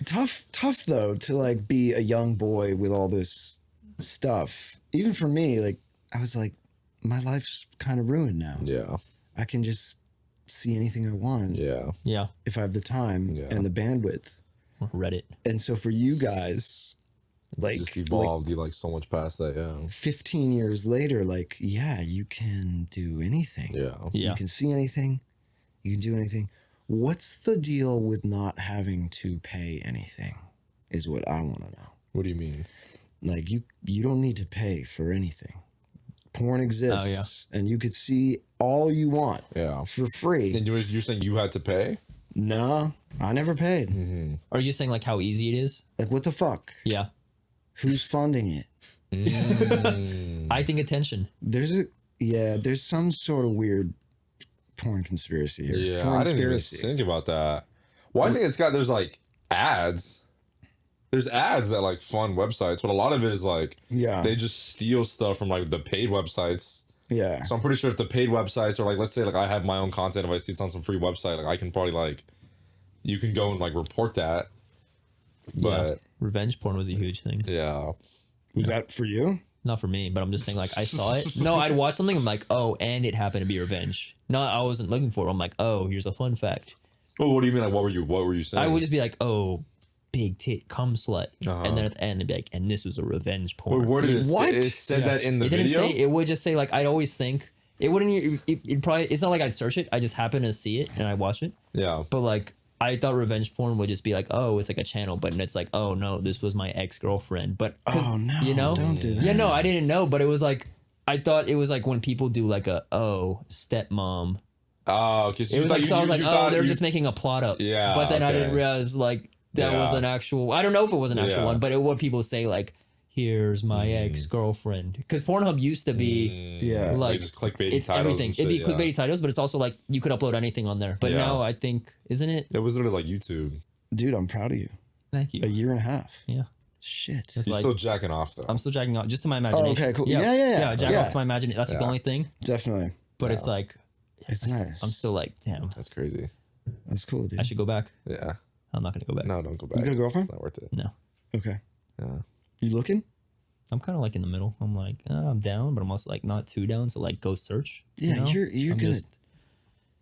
Tough though to like be a young boy with all this stuff. Even for me, like I was like, my life's kind of ruined now. Yeah. I can just see anything I want Yeah. Yeah. if I have the time Yeah. and the bandwidth. Reddit. And so for you guys, like, Just evolved you like so much past that, yeah. 15 years later, like, yeah, you can do anything. Yeah. Yeah. You can see anything. You can do anything. What's the deal with not having to pay anything is what I want to know. What do you mean? Like you don't need to pay for anything. Porn exists and you could see all you want Yeah. for free. And you're saying you had to pay? No, I never paid. Are you saying like how easy it is? Like what the fuck? Yeah. Who's funding it? I think attention. There's some sort of weird porn conspiracy here. Yeah, porn I didn't even conspiracy. think about that. Well, I think there's like ads. There's ads that like fund websites, but a lot of it is like Yeah. they just steal stuff from like the paid websites. Yeah. So I'm pretty sure if the paid websites are like, let's say like I have my own content, if I see it's on some free website, like I can probably like, you can go and like report that. But Revenge porn was a huge thing. yeah, Was that for you? Not for me, but I'm just saying like I saw it. No, I'd watch something. I'm like, oh, and it happened to be revenge. No, I wasn't looking for it. I'm like, oh, here's a fun fact. Well, what do you mean? Like, what were you saying? I would just be like, oh, big tit, cum slut, Uh-huh. and then at the end it'd be like, and this was a revenge porn. Where did it say? What? It said that in the It didn't video. say. It would just say like I'd always think it wouldn't. It probably. It's not like I'd search it. I just happen to see it and I watch it. Yeah. But like I thought revenge porn would just be like, oh, it's like a channel, but it's like, oh no, this was my ex-girlfriend. But Oh no. you know, Don't do that. yeah, no, I didn't know, but it was like I thought it was like when people do like a stepmom. Oh, okay. So It you was thought like so I was like, oh, thought they're you- just making a plot up. Yeah, But then I didn't okay. realize like that was Yeah. an actual. I don't know if it was an actual Yeah. one, but what people say like, here's my ex-girlfriend, because Pornhub used to be. Yeah. Like, just clickbaity It's titles everything. and It'd be shit, yeah. clickbaity titles, but it's also like you could upload anything on there. But Yeah. now I think, isn't it? It was literally like YouTube. Dude, I'm proud of you. Thank you. A year and a half. Yeah. Shit. It's He's like, still jacking off though. I'm still jacking off just to my imagination. okay, cool. Yeah. Yeah, jacking Yeah. off to my imagination. That's like the Yeah. only thing. Definitely. but it's like It's nice. I'm still like, damn, That's crazy. That's cool, dude. I should go back. Yeah. I'm not gonna go back. No, don't go back. You got a girlfriend? It's not worth it. No. Okay. Yeah. You looking? I'm kind of like in the middle. I'm like, I'm down, but I'm also like not too down. So like, go search. Yeah, you know? you're I'm good. just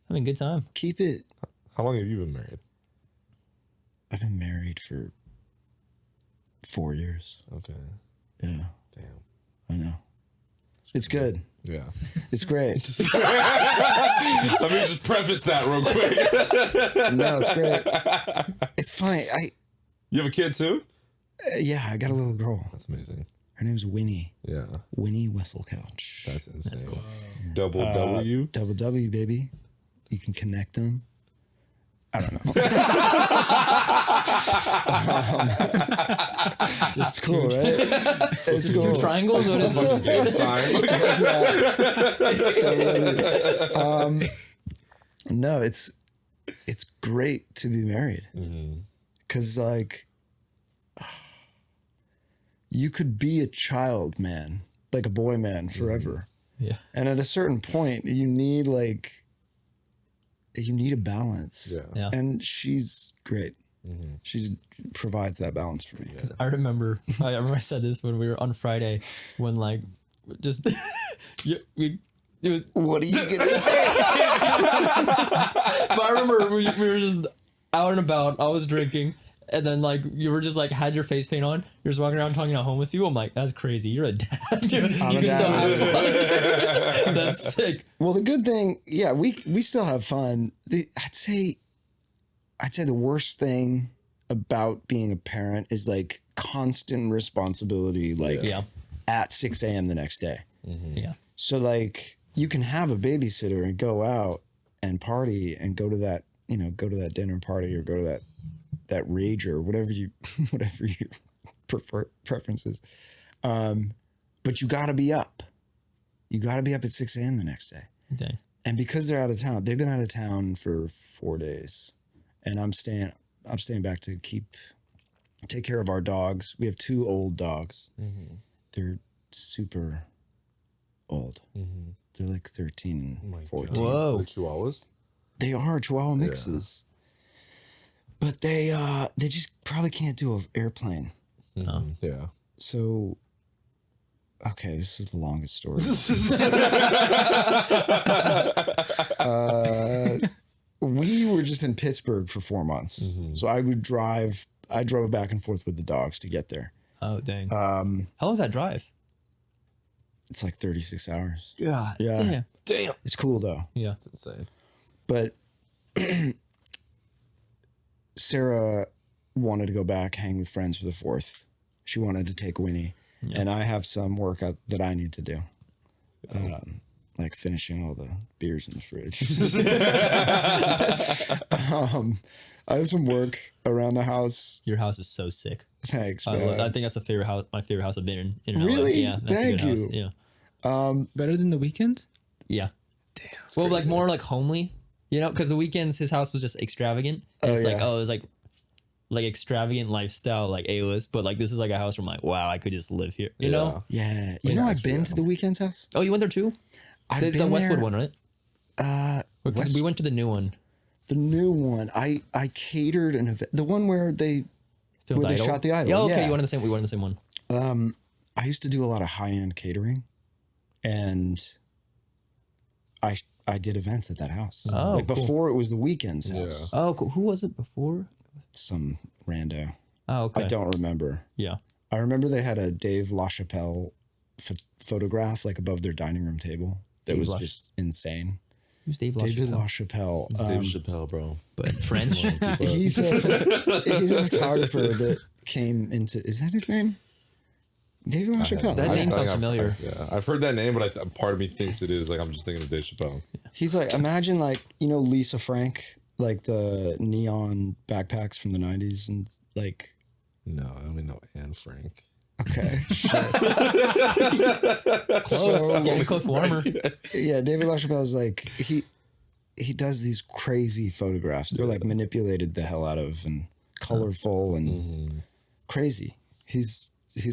having a good time. Keep it. How long have you been married? I've been married for 4 years. Okay. Yeah, Damn. I know. It's good. Yeah. It's great. Let me just preface that real quick. No, it's great. It's funny. You have a kid too? Yeah, I got a little girl. That's amazing. Her name's Winnie. Yeah. Winnie Weselcouch. That's insane. cool. Double W. Double W, baby. You can connect them. I don't know. It's cool, right? It's Two cool. triangles. What is Fuck's it? game sign. No, it's great to be married. Cause like you could be a child man, like a boy man forever. Yeah. And at a certain point you need a balance. Yeah. Yeah. And she's great. She provides that balance for me. I remember I said this when we were on Friday when like just it was, What are you gonna say? but I remember we were just out and about. I was drinking, and then like you were just like had your face paint on. You're just walking around talking to homeless people. I'm like, that's crazy. You're a dad, dude. I'm You a can still dad. have fun. That's sick. Well, the good thing, yeah, we still have fun. I'd say the worst thing about being a parent is like constant responsibility, like Yeah. at 6 a.m. the next day. Yeah. So like you can have a babysitter and go out and party and go to that dinner party or go to that rager, whatever your preferences. But you got to be up. You got to be up at 6 a.m. the next day. Okay. And because they're out of town, they've been out of town for 4 days, and I'm staying back to take care of our dogs. We have 2 old dogs. They're super old. They're like 13 and 14. Whoa. The Chihuahuas? They are Chihuahua mixes, but they just probably can't do an airplane. No. Yeah. So, okay, this is the longest story. We were just in Pittsburgh for 4 months, so I drove back and forth with the dogs to get there. Oh dang. How long was that drive? It's like 36 hours. God. Yeah. Damn. It's cool though. Yeah. That's insane. But Sarah wanted to go back, hang with friends for the 4th. She wanted to take Winnie, and I have some work that I need to do, like finishing all the beers in the fridge. I have some work around the house. Your house is so sick. Thanks, I man. think that's my favorite house I've been in. Really? LA. Yeah. That's Thank a good you. House. Yeah. Better than the weekends? Yeah. Damn. Well, like more like homely, you know, because the weekends his house was just extravagant. And it's like, yeah. it was like extravagant lifestyle, like A-list. But like this is like a house where I'm like, wow, I could just live here, you know? Yeah. You know, I've been to the Weekend's house. Oh, you went there too? I've The been Westwood there. one, right? Because we went to the new one. The new one. I catered an event. The one where they Filmed Where they Idol? shot the Idol, Yeah, okay, yeah. we went in the same one. I used to do a lot of high-end catering, and I did events at that house. Oh, like cool. before it was the Weekend's house. Oh, cool. Who was it before? Some rando. Oh, okay. I don't remember. Yeah. I remember they had a Dave LaChapelle photograph like above their dining room table. That Dave was La- just insane. Who's Dave David LaChapelle? LaChapelle. Dave Chappelle, bro. But French? He's a photographer that came into. Is that his name? David LaChapelle. That name sounds I've- familiar. I've heard that name, but part of me thinks it is like I'm just thinking of Dave Chappelle. He's like, imagine like, you know, Lisa Frank, like the neon backpacks from the 90s, and like, No, I only know Anne Frank. okay. Close. Getting Cliff Warmer. Yeah, David LaChapelle is like, he does these crazy photographs. They're like manipulated the hell out of and colorful and crazy. He's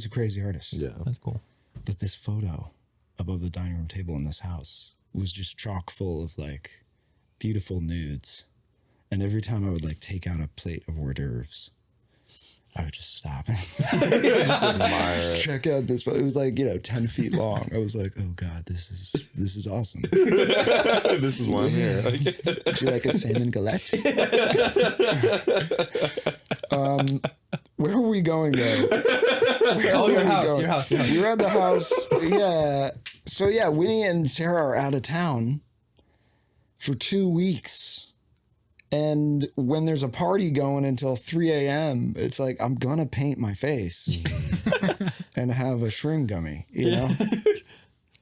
a crazy artist. Yeah. That's cool. But this photo above the dining room table in this house was just chock full of like beautiful nudes. And every time I would like take out a plate of hors d'oeuvres, I would just stop and Just admire it. check out this. It was like, 10 feet long. I was like, oh God, this is awesome. This is why I'm here. Would you like a salmon galette? Where were we going though? Your house. We're at the house. Yeah. So yeah, Winnie and Sarah are out of town for 2 weeks. And when there's a party going until 3 a.m., it's like, I'm going to paint my face and have a shroom gummy,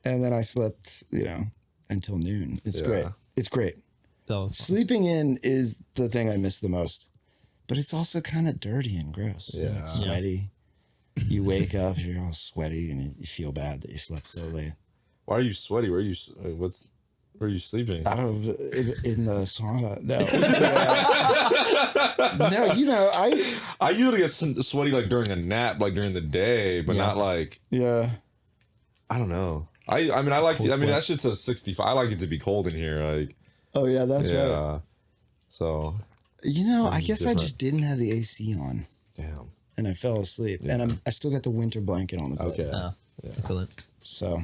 And then I slept, until noon. It's great. It's great. Sleeping in is the thing I miss the most. But it's also kind of dirty and gross. Yeah. Like sweaty. You wake up, you're all sweaty, and you feel bad that you slept so late. Why are you sweaty? Where are you sleeping? I don't know, in the sauna. No. No, I usually get sweaty like during a nap, like during the day, but not like, yeah. I don't know. I mean, I like, that shit's a 65. I like it to be cold in here. Like, Oh, yeah, that's right. yeah. So, I guess I just didn't have the AC on, damn. and I fell asleep. Yeah. And I still got the winter blanket on the bed. Okay. I feel it. So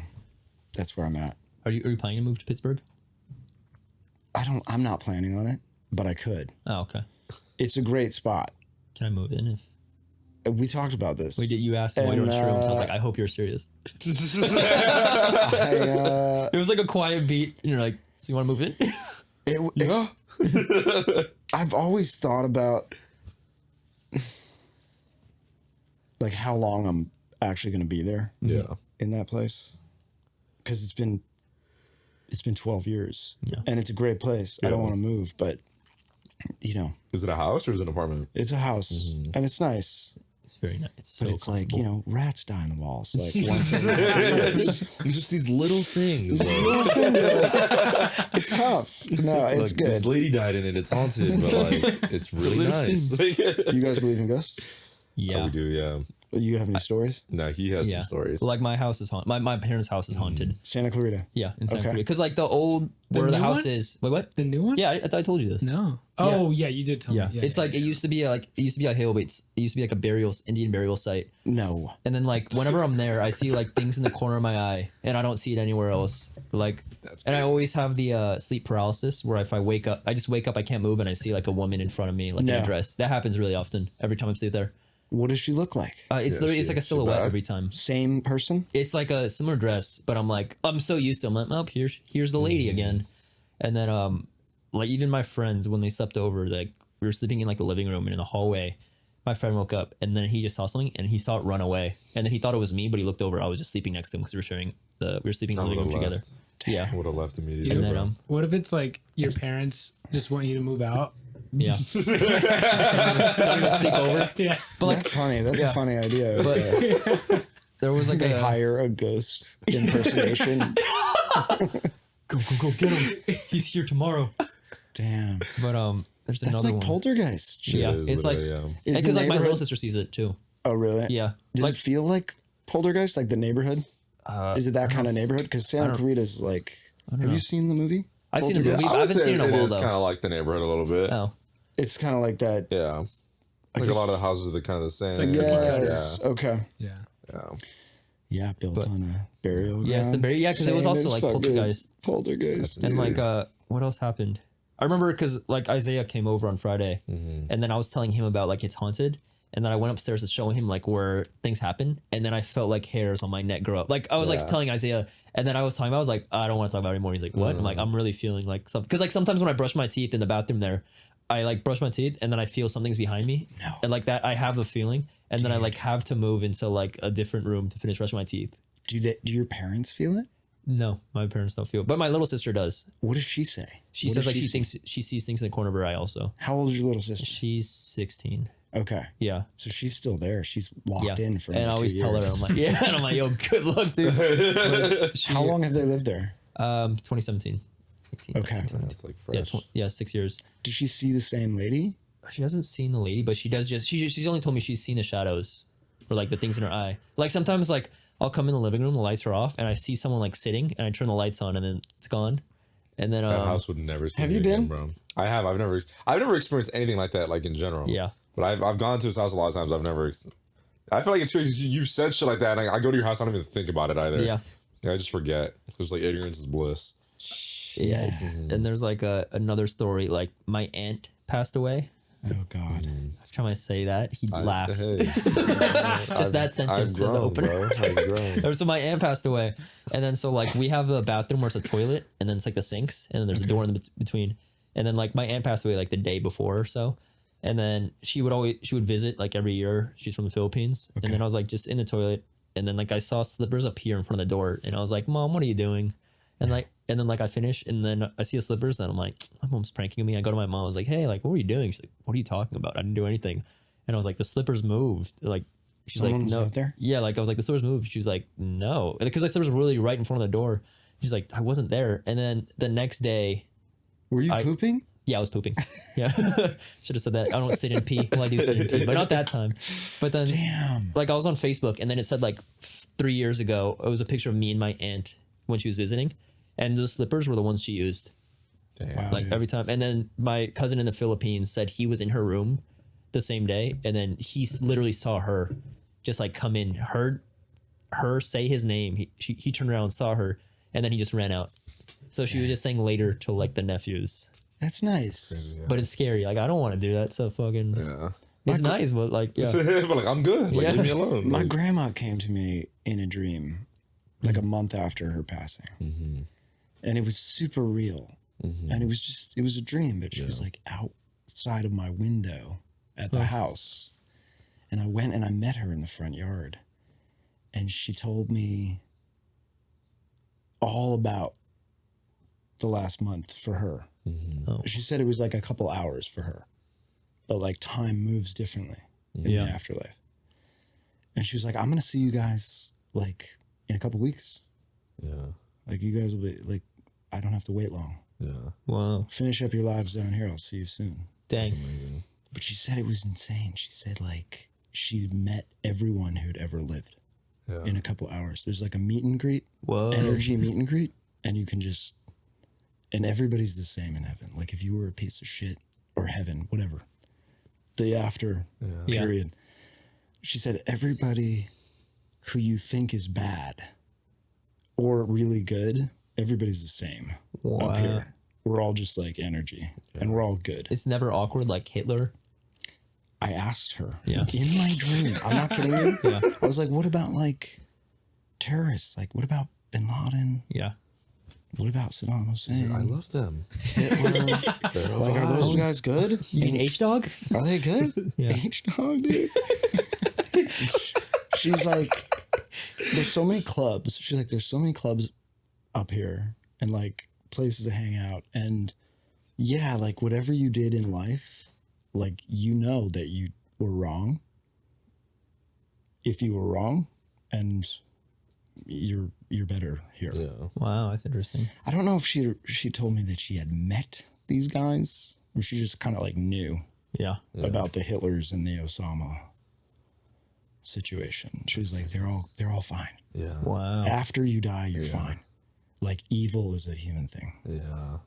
that's where I'm at. Are you planning to move to Pittsburgh? I'm not planning on it, but I could. Oh, okay. It's a great spot. Can I move in? We talked about this. We did. You asked why you're in shrooms. I was like, I hope you're serious. It was like a quiet beat, and you're like, so you want to move in? Yeah. I've always thought about like how long I'm actually going to be there. Yeah. In that place, because it's been 12 years, and it's a great place. I don't want to move, but Is it a house or is it an apartment? it's a house, and it's nice. It's very nice. It's so But it's like, rats die in the walls. Like once Just these little things. it's tough. No, it's good. This lady died in it. It's haunted, but like it's really nice. You guys believe in ghosts? Yeah. Oh, we do, yeah. You have any stories? No, he has some stories. Like my house is haunted. My parents' house is haunted. Santa Clarita. Yeah, in Santa Okay. Clarita. Because like the old The where the new house one? is. Wait, what? The new one? Yeah, I thought I told you this. No. Oh, yeah, you did tell me. Yeah, It's like it used to be a hill, but it used to be like a Indian burial site. No. And then like whenever I'm there, I see like things in the corner of my eye, and I don't see it anywhere else. Like, and I always have the sleep paralysis where if I wake up, I just wake up, I can't move, and I see like a woman in front of me, like in a dress. That happens really often. Every time I sleep there. What does she look like? It's like a silhouette every time. Same person? It's like a similar dress, but I'm so used to it. I'm like, oh, here's the lady again. And then like even my friends, when they slept over, like we were sleeping in like the living room and in the hallway, my friend woke up and then he just saw something and he saw it run away. And then he thought it was me, but he looked over. I was just sleeping next to him because we were sleeping in the living room together. Yeah. Would have left immediately. And then what if it's like your parents just want you to move out? yeah. Not even sleep over. Yeah. But like That's funny. That's a funny idea. but there was like They a hire a ghost impersonation. go get him. He's here tomorrow. Damn. But there's That's another like one. poltergeist shit. Yeah, It is it's like literally, Is the because like my little neighborhood- sister sees it too. Oh, really? Yeah. Does Like it feel like poltergeist, like the neighborhood? Is it that kind of neighborhood? Because Santa Clarita's like. Have you seen the movie? I've seen the movie, Poltergeist? but I haven't seen it in a It while is though. kind of like the neighborhood a little bit. Oh. It's kind of like that. Yeah. Like guess- a lot of the houses are kind of the same. like cookie cutter. Yes. Okay. Yeah. Yeah. Yeah, built on a burial ground. Yes, the burial. Yeah, because it was Same also as like fucking poltergeist. Poltergeist. And like what else happened? I remember because like Isaiah came over on Friday, and then I was telling him about like it's haunted, and then I went upstairs to show him like where things happen, and then I felt like hairs on my neck grow up. Like I was like telling Isaiah, and then I was talking, I was like, I don't want to talk about it anymore. He's like, what? I'm like, I'm really feeling like something, because like sometimes when I brush my teeth in the bathroom there, I like brush my teeth and then I feel something's behind me, and like that I have the feeling, and then I like have to move into like a different room to finish brushing my teeth. Do your parents feel it? No, my parents don't feel, but my little sister does. What does she say? She What says does like she say? thinks she sees things in the corner of her eye also. How old is your little sister? She's 16. Okay, Yeah. so she's still there. She's locked Yeah. in for And I another 2 always tell her, years. I'm like, yeah, and I'm like, yo, good luck, dude. But How long have they lived there? 2017. 18, Okay. 19, That's like fresh. yeah, 6 years. Does she see the same lady? She hasn't seen the lady, but she does she's only told me she's seen the shadows or like the things in her eye. Like sometimes like I'll come in the living room, the lights are off, and I see someone like sitting, and I turn the lights on, and then it's gone. And then That house would never see have me you again, been? bro. I have. I've never experienced anything like that, like in general. Yeah. But I've gone to his house a lot of times. I've never. I feel like it's true. You've said shit like that, and I go to your house. I don't even think about it either. Yeah. I just forget. There's like ignorance is bliss. Yeah. And there's like another story. Like my aunt passed away. Oh God. Every time I say that, he laughs. Hey, Just that sentence as the opener. Bro. I've grown. So my aunt passed away, and then so like we have the bathroom where it's a toilet, and then it's like the sinks, and then there's a door in the between, and then like my aunt passed away like the day before or so, and then she would visit like every year. She's from the Philippines, and then I was like just in the toilet, and then like I saw slippers up here in front of the door, and I was like, Mom, what are you doing? And then like I finish, and then I see the slippers, and I'm like, my mom's pranking me. I go to my mom, I was like, hey, like what were you doing? She's like, what are you talking about? I didn't do anything. And I was like, the slippers moved. Like she's Someone like, was no. out there? Yeah, like I was like, the slippers moved. She was like, no, because the slippers were really right in front of the door. She's like, I wasn't there. And then the next day, Were you pooping? yeah, I was pooping. Yeah, should have said that. I don't sit and pee. Well, I do sit and pee, but not that time. But then, Damn. like I was on Facebook, and then it said like 3 years ago, it was a picture of me and my aunt when she was visiting, and the slippers were the ones she used. Damn. Like every time. And then my cousin in the Philippines said he was in her room the same day, and then he literally saw her just like come in, heard her say his name. He turned around, saw her, and then he just ran out. So she was just saying later to like the nephews. That's nice. Yeah. But it's scary. Like I don't want to do that. So fucking Yeah. it's nice, but like yeah. But like I'm good. Like Yeah. leave me alone. My Like, grandma came to me in a dream like a month after her passing. And it was super real. And it was a dream, but she was like outside of my window at the house. And I went and I met her in the front yard. And she told me all about the last month for her. Oh. She said it was like a couple hours for her, but like time moves differently in Yeah. the afterlife. And she was like, I'm gonna see you guys like in a couple weeks. yeah. Like you guys will be like, I don't have to wait long. Yeah. Wow. Finish up your lives down here. I'll see you soon. Dang. Amazing. But she said it was insane. She said like she met everyone who'd ever lived Yeah. in a couple hours. There's like a meet and greet, Whoa. energy meet and greet, and you can just, and everybody's the same in heaven. Like if you were a piece of shit or heaven, whatever, the after Yeah. period. She said everybody who you think is bad or really good, everybody's the same Wow. up here. We're all just like energy and we're all good. It's never awkward like Hitler. I asked her Yeah. in my dream. I'm not kidding you. Yeah. I was like, what about like terrorists? Like, what about Bin Laden? Yeah. What about Saddam Hussein? I love them. Hitler. Like, are those guys good? You mean H Dog? Are they good? Yeah. H-Dog, dude. She's like, there's so many clubs. She's like, there's so many clubs up here and like places to hang out. And yeah, like whatever you did in life, like you know that you were wrong. If you were wrong, and you're better here. Yeah. Wow, that's interesting. I don't know if she told me that she had met these guys, or she just kind of like knew Yeah. about the Hitlers and the Osama situation. She was like, they're all fine. Yeah. Wow. After you die, you're fine. Like evil is a human thing. Yeah.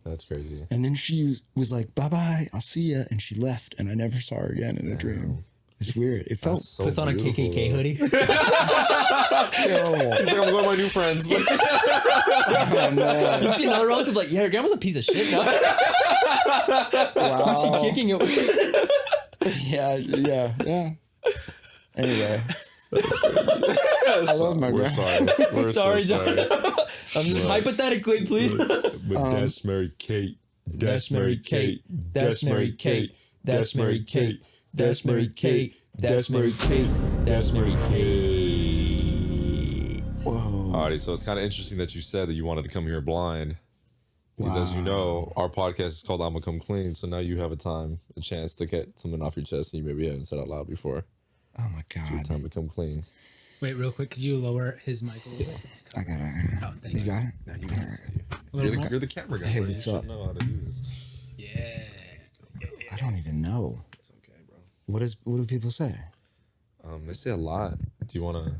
That's crazy. And then she was like, bye bye, I'll see ya, and she left, and I never saw her again in a dream. It's weird. It felt So Puts on a beautiful, KKK though. hoodie. terrible. She's like, I'm going with my new friends. Oh, no. You see another relative like, yeah, your grandma's a piece of shit. No? Who's she Wow. kicking it with? Yeah. Anyway. I love my We're grandma. sorry. We're Sorry, so John. sorry. I'm just hypothetically, please. But that's Mary Kate. That's Mary Kate. That's Mary Kate. That's Mary Kate. That's Mary Kate. That's Mary Kate. That's Mary Kate. Whoa. Alrighty, so it's kind of interesting that you said that you wanted to come here blind. Because as you know, our podcast is called Imma Come Clean, so now you have a chance to get something off your chest that you maybe haven't said out loud before. Oh my It's your God. time to come clean. Wait, real quick, could you lower his mic a little bit? I got it. Oh, thank You you. got it? Now you can say it. A little more? You're the camera guy. Hey, bro. what's You up? should know how to do this. Yeah. I don't even know. It's okay, bro. What do people say? They say a lot. Do you want to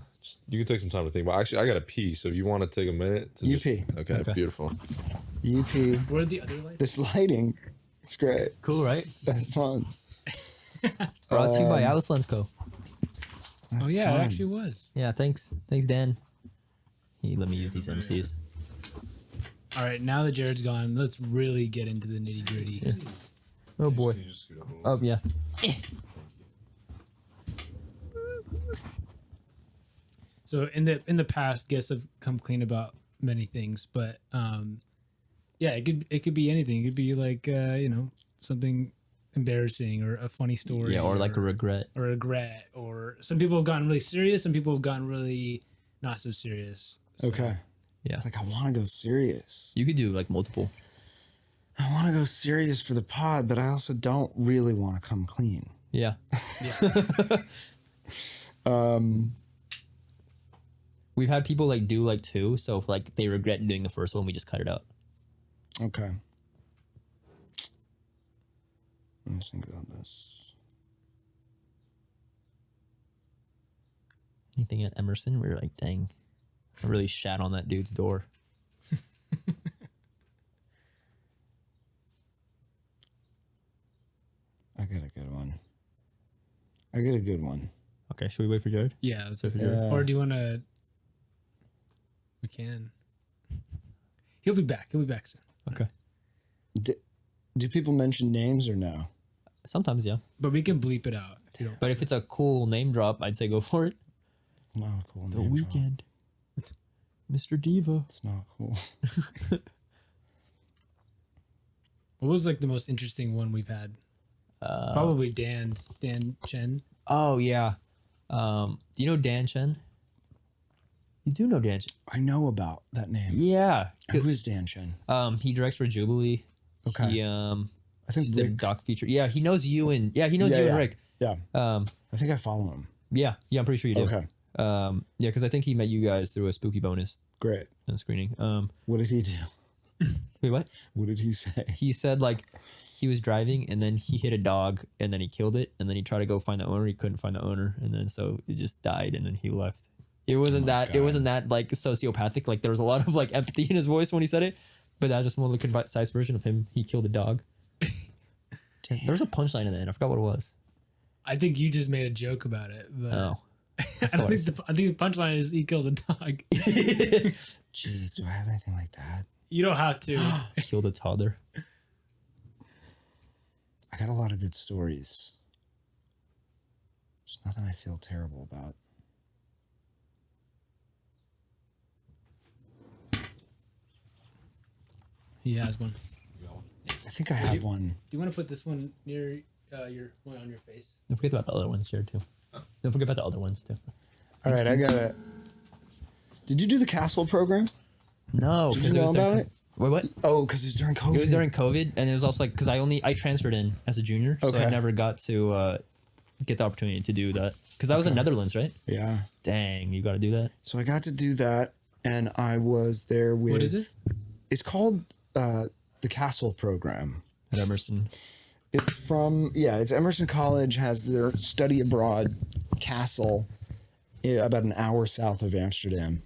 You can take some time to think. But actually, I got to pee. So if you want to take a minute to You just, pee. Okay, beautiful. UP. What are the other lights? This lighting, it's great. Cool, right? That's fun. Brought to you by Alice Lens Co. That's Oh yeah, fun. it actually was. Yeah, thanks, Dan. He let me use these MCs. All right, now that Jared's gone, let's really get into the nitty gritty. Oh boy. Oh yeah. So in the past, guests have come clean about many things, but yeah, it could be anything. It could be like something embarrassing or a funny story. Yeah, or like a regret. or regret, or some people have gotten really serious, some people have gotten really not so serious. So, Okay. Yeah. It's like, I want to go serious. You could do like multiple. I want to go serious for the pod, but I also don't really want to come clean. Yeah. yeah. We've had people like do like two, so if like they regret doing the first one, we just cut it out. Okay. Let me think about this. Anything at Emerson, we were like, dang, I really shat on that dude's door. I got a good one. I get a good one. Okay, should we wait for Jared? Yeah, that's what Yeah. Or do you want to? We can. He'll be back. He'll be back soon. Okay. Do people mention names or no? Sometimes, yeah. But we can bleep it out. if you don't- But if it's a cool name drop, I'd say go for it. Not a cool The name. drop. Weekend. Mr. Diva. It's not cool. What was like the most interesting one we've had? Probably Dan Chen. Oh, yeah. Do you know Dan Chen? You do know Dan Chen. I know about that name. Yeah. Who is Dan Chen? He directs for Jubilee. Okay. He I think did a Rick. doc feature. Yeah, he knows you and he knows Yeah, you yeah. and Rick. Yeah. Um, I think I follow him. yeah, I'm pretty sure you do. Okay. Yeah, because I think he met you guys through a spooky bonus Great. screening. What did he do? Wait, what? What did he say? He said like he was driving and then he hit a dog and then he killed it and then he tried to go find the owner. He couldn't find the owner and then so it just died and then he left. It wasn't God. that like sociopathic. Like there was a lot of like empathy in his voice when he said it, but that was just one of the concise version of him. He killed a dog. Damn. There was a punchline in the end. I forgot what it was. I think you just made a joke about it. But Oh. I think the punchline is he killed a dog. Jeez, do I have anything like that? You don't have to. Killed a toddler. I got a lot of good stories. There's nothing I feel terrible about. He has one. I think I have one. Do you want to put this one near your one on your face? Don't forget about the other ones, Jared, too. Don't forget about the other ones, too. All right, I got it. Did you do the Castle program? No. Did 'cause you it know was during about it? Wait, what? Oh, because it was during COVID. It was during COVID, and it was also like because I transferred in as a junior, so I Okay. never got to get the opportunity to do that because I was in Netherlands, right? Yeah. Dang, you got to do that. So I got to do that, and I was there with. What is it? It's called the Castle program. At Emerson. It's from it's Emerson College has their study abroad castle about an hour south of Amsterdam.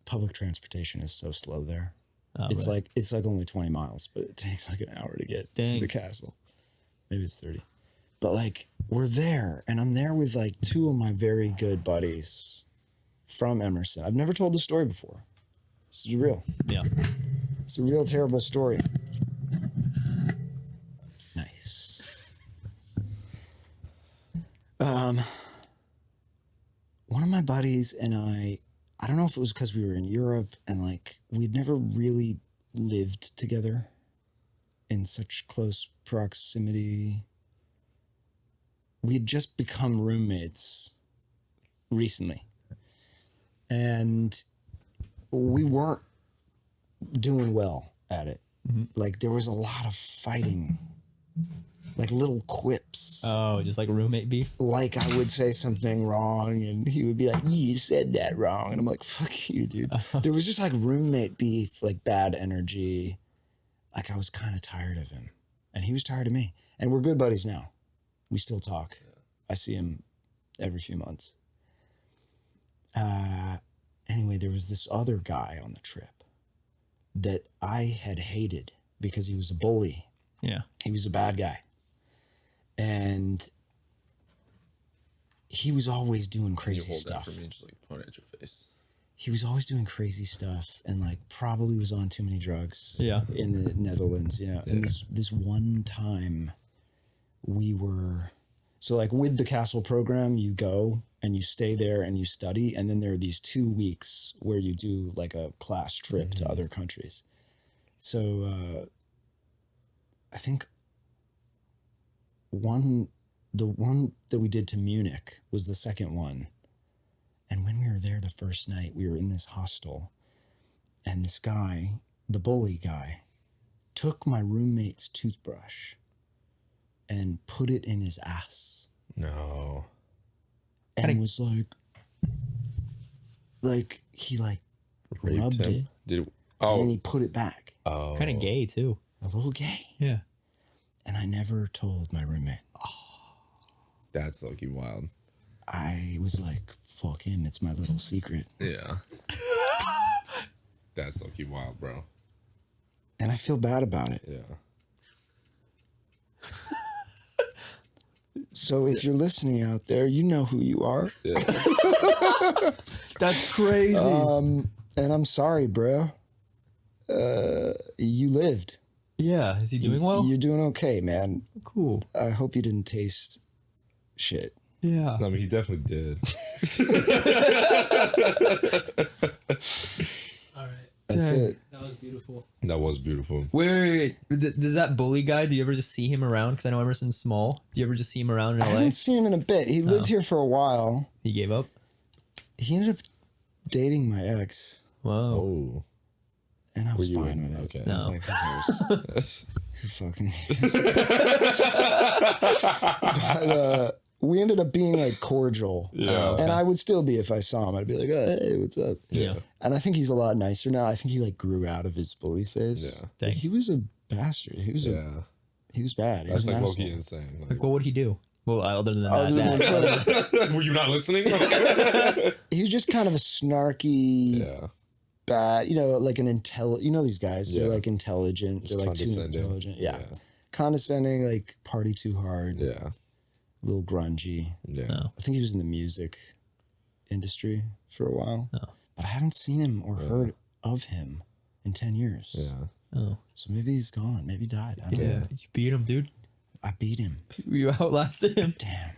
Public transportation is so slow there. Oh, it's right. like only 20 miles, but it takes like an hour to get to Dang. the castle. Maybe it's 30. But like we're there, and I'm there with like two of my very good buddies from Emerson. I've never told the story before. This is real. Yeah. It's a real terrible story. Nice. One of my buddies and I don't know if it was because we were in Europe and like we'd never really lived together in such close proximity. We had just become roommates recently. And we weren't doing well at it. Like there was a lot of fighting, like little quips. Oh, just like roommate beef. Like I would say something wrong and he would be like, you said that wrong. And I'm like, fuck you, dude. There was just like roommate beef, like bad energy. Like I was kind of tired of him and he was tired of me. And we're good buddies now. We still talk. I see him every few months. Anyway, there was this other guy on the trip that I had hated because he was a bully. Yeah. He was a bad guy. And he was always doing You crazy hold stuff. that for me, just like point at your face. He was always doing crazy stuff and like probably was on too many drugs. Yeah. In the Netherlands, you know. And Yeah. this one time we were so like with the castle program, you go and you stay there and you study, and then there are these 2 weeks where you do like a class trip to other countries. So I think the one that we did to Munich was the second one. And when we were there the first night, we were in this hostel, and this guy, the bully guy, took my roommate's toothbrush and put it in his ass No. and was like he like Raped rubbed him? it Did and then oh he put it back. oh Kind of gay too. A little gay. Yeah. And I never told my roommate. That's low-key wild. I was like, fuck him, it's my little secret. Yeah. That's low-key wild, bro. And I feel bad about it. Yeah. So if you're listening out there, you know who you are. Yeah. That's crazy. And I'm sorry, bro. You lived. yeah. Is he doing well? You're doing okay, man. Cool. I hope you didn't taste shit. Yeah. I mean, he definitely did. All right. That's Dang. it. That was beautiful. That was beautiful. Wait. Does that bully guy, do you ever just see him around? Because I know Emerson's small. Do you ever just see him around in I LA? haven't seen him in a bit. He lived here for a while. He gave up? He ended up dating my ex, Wow. Oh. and I was you fine in? with it. Okay. I was No. like, who cares? Who fucking cares? But we ended up being like cordial. Yeah. And I would still be if I saw him. I'd be like, oh, hey, what's up? Yeah. And I think he's a lot nicer now. I think he like grew out of his bully phase. Yeah. But Dang. he was a bastard. He was Yeah. he was bad. He That's was an like low-key asshole. insane. Like, Like, what would he do? Well, other than Other that. were you not listening? He was just kind of a snarky, Yeah. bad, you know, like an you know, these guys, they're Yeah. like intelligent. Just They're like too condescending. intelligent. Yeah. Yeah. Condescending, like party too hard, Yeah. a little grungy. Yeah. No. I think he was in the music industry for a while, Oh. but I haven't seen him or Yeah. heard of him in 10 years. Yeah. Oh. So maybe he's gone. Maybe he died. I don't Yeah. know. You beat him, dude. I beat him. You outlasted him. Damn.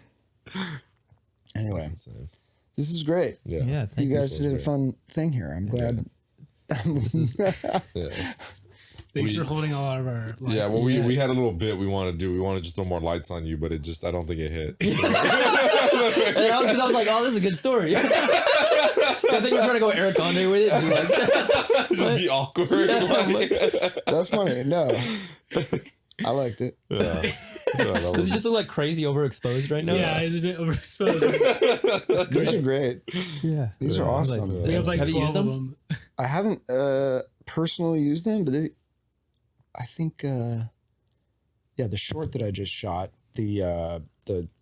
Anyway, That's insane. this is great. Yeah. Yeah. Thank You you. guys was did a great. fun thing here. I'm glad. Yeah. Thanks We- for holding all of our lights. Yeah, well, we Yeah. we had a little bit we want to do. We want to just throw more lights on you, but it just, I don't think it hit. Because I was like, oh, this is a good story. I think we're trying to go Eric Andre with it. And be like, Just be awkward. like- That's funny. No, I liked it. yeah. Yeah, that does was- he just look like crazy overexposed right now? Yeah, he's a bit overexposed. These are great. Yeah. These are Yeah. awesome. We have like Have you 12 used of them? them. I haven't personally used them, but I think the short that I just shot, the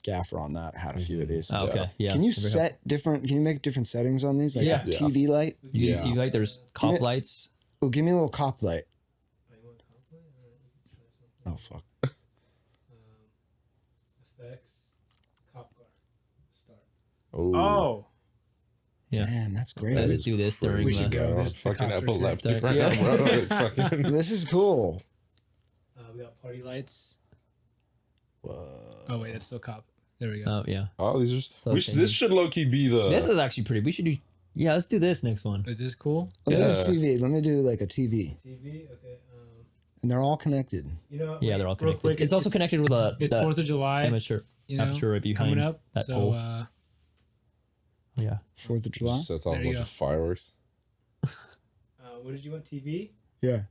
gaffer on that had a few of these. Oh, okay. Yeah. Can you Very set different? Can you make different settings on these? Like Yeah. a TV light. helpful. You Yeah. can like there's cop Give me- lights. Oh, give me a little cop light. Oh fuck. Effects, cop car, start. Oh, Oh, Yeah. Man, that's great. Let's just do this during We should the. go. I'm There's the fucking copter epileptic character. right Yeah. now, bro. It's fucking- This is cool. we got party lights. Whoa. Oh wait, that's still cop. There we go. Oh yeah. Oh, these are. So This should low key be the. This is actually pretty. We should do. Yeah, let's do this next one. Is this cool? Let me do Yeah. TV. Let me do like a TV, TV. Okay. and they're all connected. You know. Yeah, they're all real connected. quick, it's also connected with a It's 4th of July. amateur. You know, Amateur right behind coming up. that so pole. Yeah. 4th of July. Just sets off a There you bunch go. of fireworks. what did you want? TV. Yeah.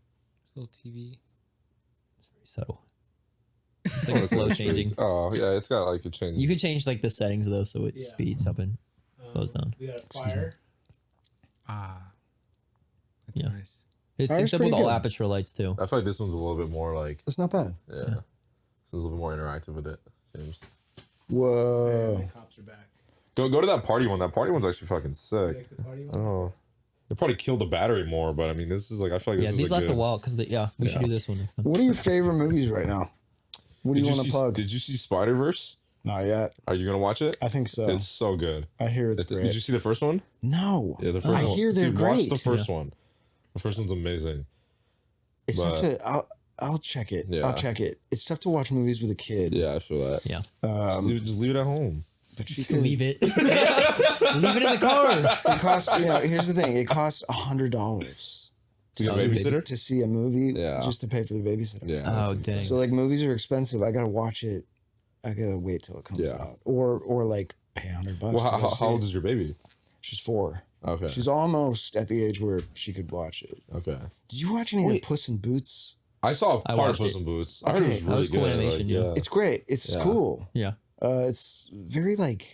Little TV. It's very subtle. It's like a slow changing. Oh yeah, it's got like a change. You can change like the settings though, so it Yeah. speeds up and slows down. We got a Excuse me. fire. Ah. That's Yeah. nice. It Fire's syncs up with pretty all good. aperture lights too. I feel like this one's a little bit more like That's not bad. yeah. This is a little bit more interactive with it. Seems. Whoa. The cops are back. Go to that party one. That party one's actually fucking sick. Like the party I one? don't know. They probably killed the battery more, but I mean, this is like, I feel like this Yeah, is these last good. a while because we should do this one next time. What are your favorite movies right now? What do you want to plug? Did you see Spider-Verse? Not yet. Are you gonna watch it? I think so. It's so good. I hear it's great. Did you see the first one? No. Yeah, the first I one. hear they're Dude, great. Watch the first one. The first one's amazing. It's tough to. I'll check it. Yeah. I'll check it. It's tough to watch movies with a kid. Yeah, I feel that. Yeah. Just leave it at home. But she could Leave it. Leave it in the car. It costs. Here's the thing. It costs $100 To get a babysitter? to see a movie. Yeah. Just to pay for the babysitter. Yeah. Oh, that's dang. insane. So like movies are expensive. I gotta watch it. I gotta wait till it comes Yeah. out, or like pay $100. Well, to go see how old it. is your baby? She's 4. Okay. She's almost at the age where she could watch it. Okay. Did you watch any of the Puss in Boots? I saw I part of watched Puss it. in Boots. I heard it was Okay. really was cool good. animation, yeah. It's great. It's Yeah. cool. Yeah. It's very like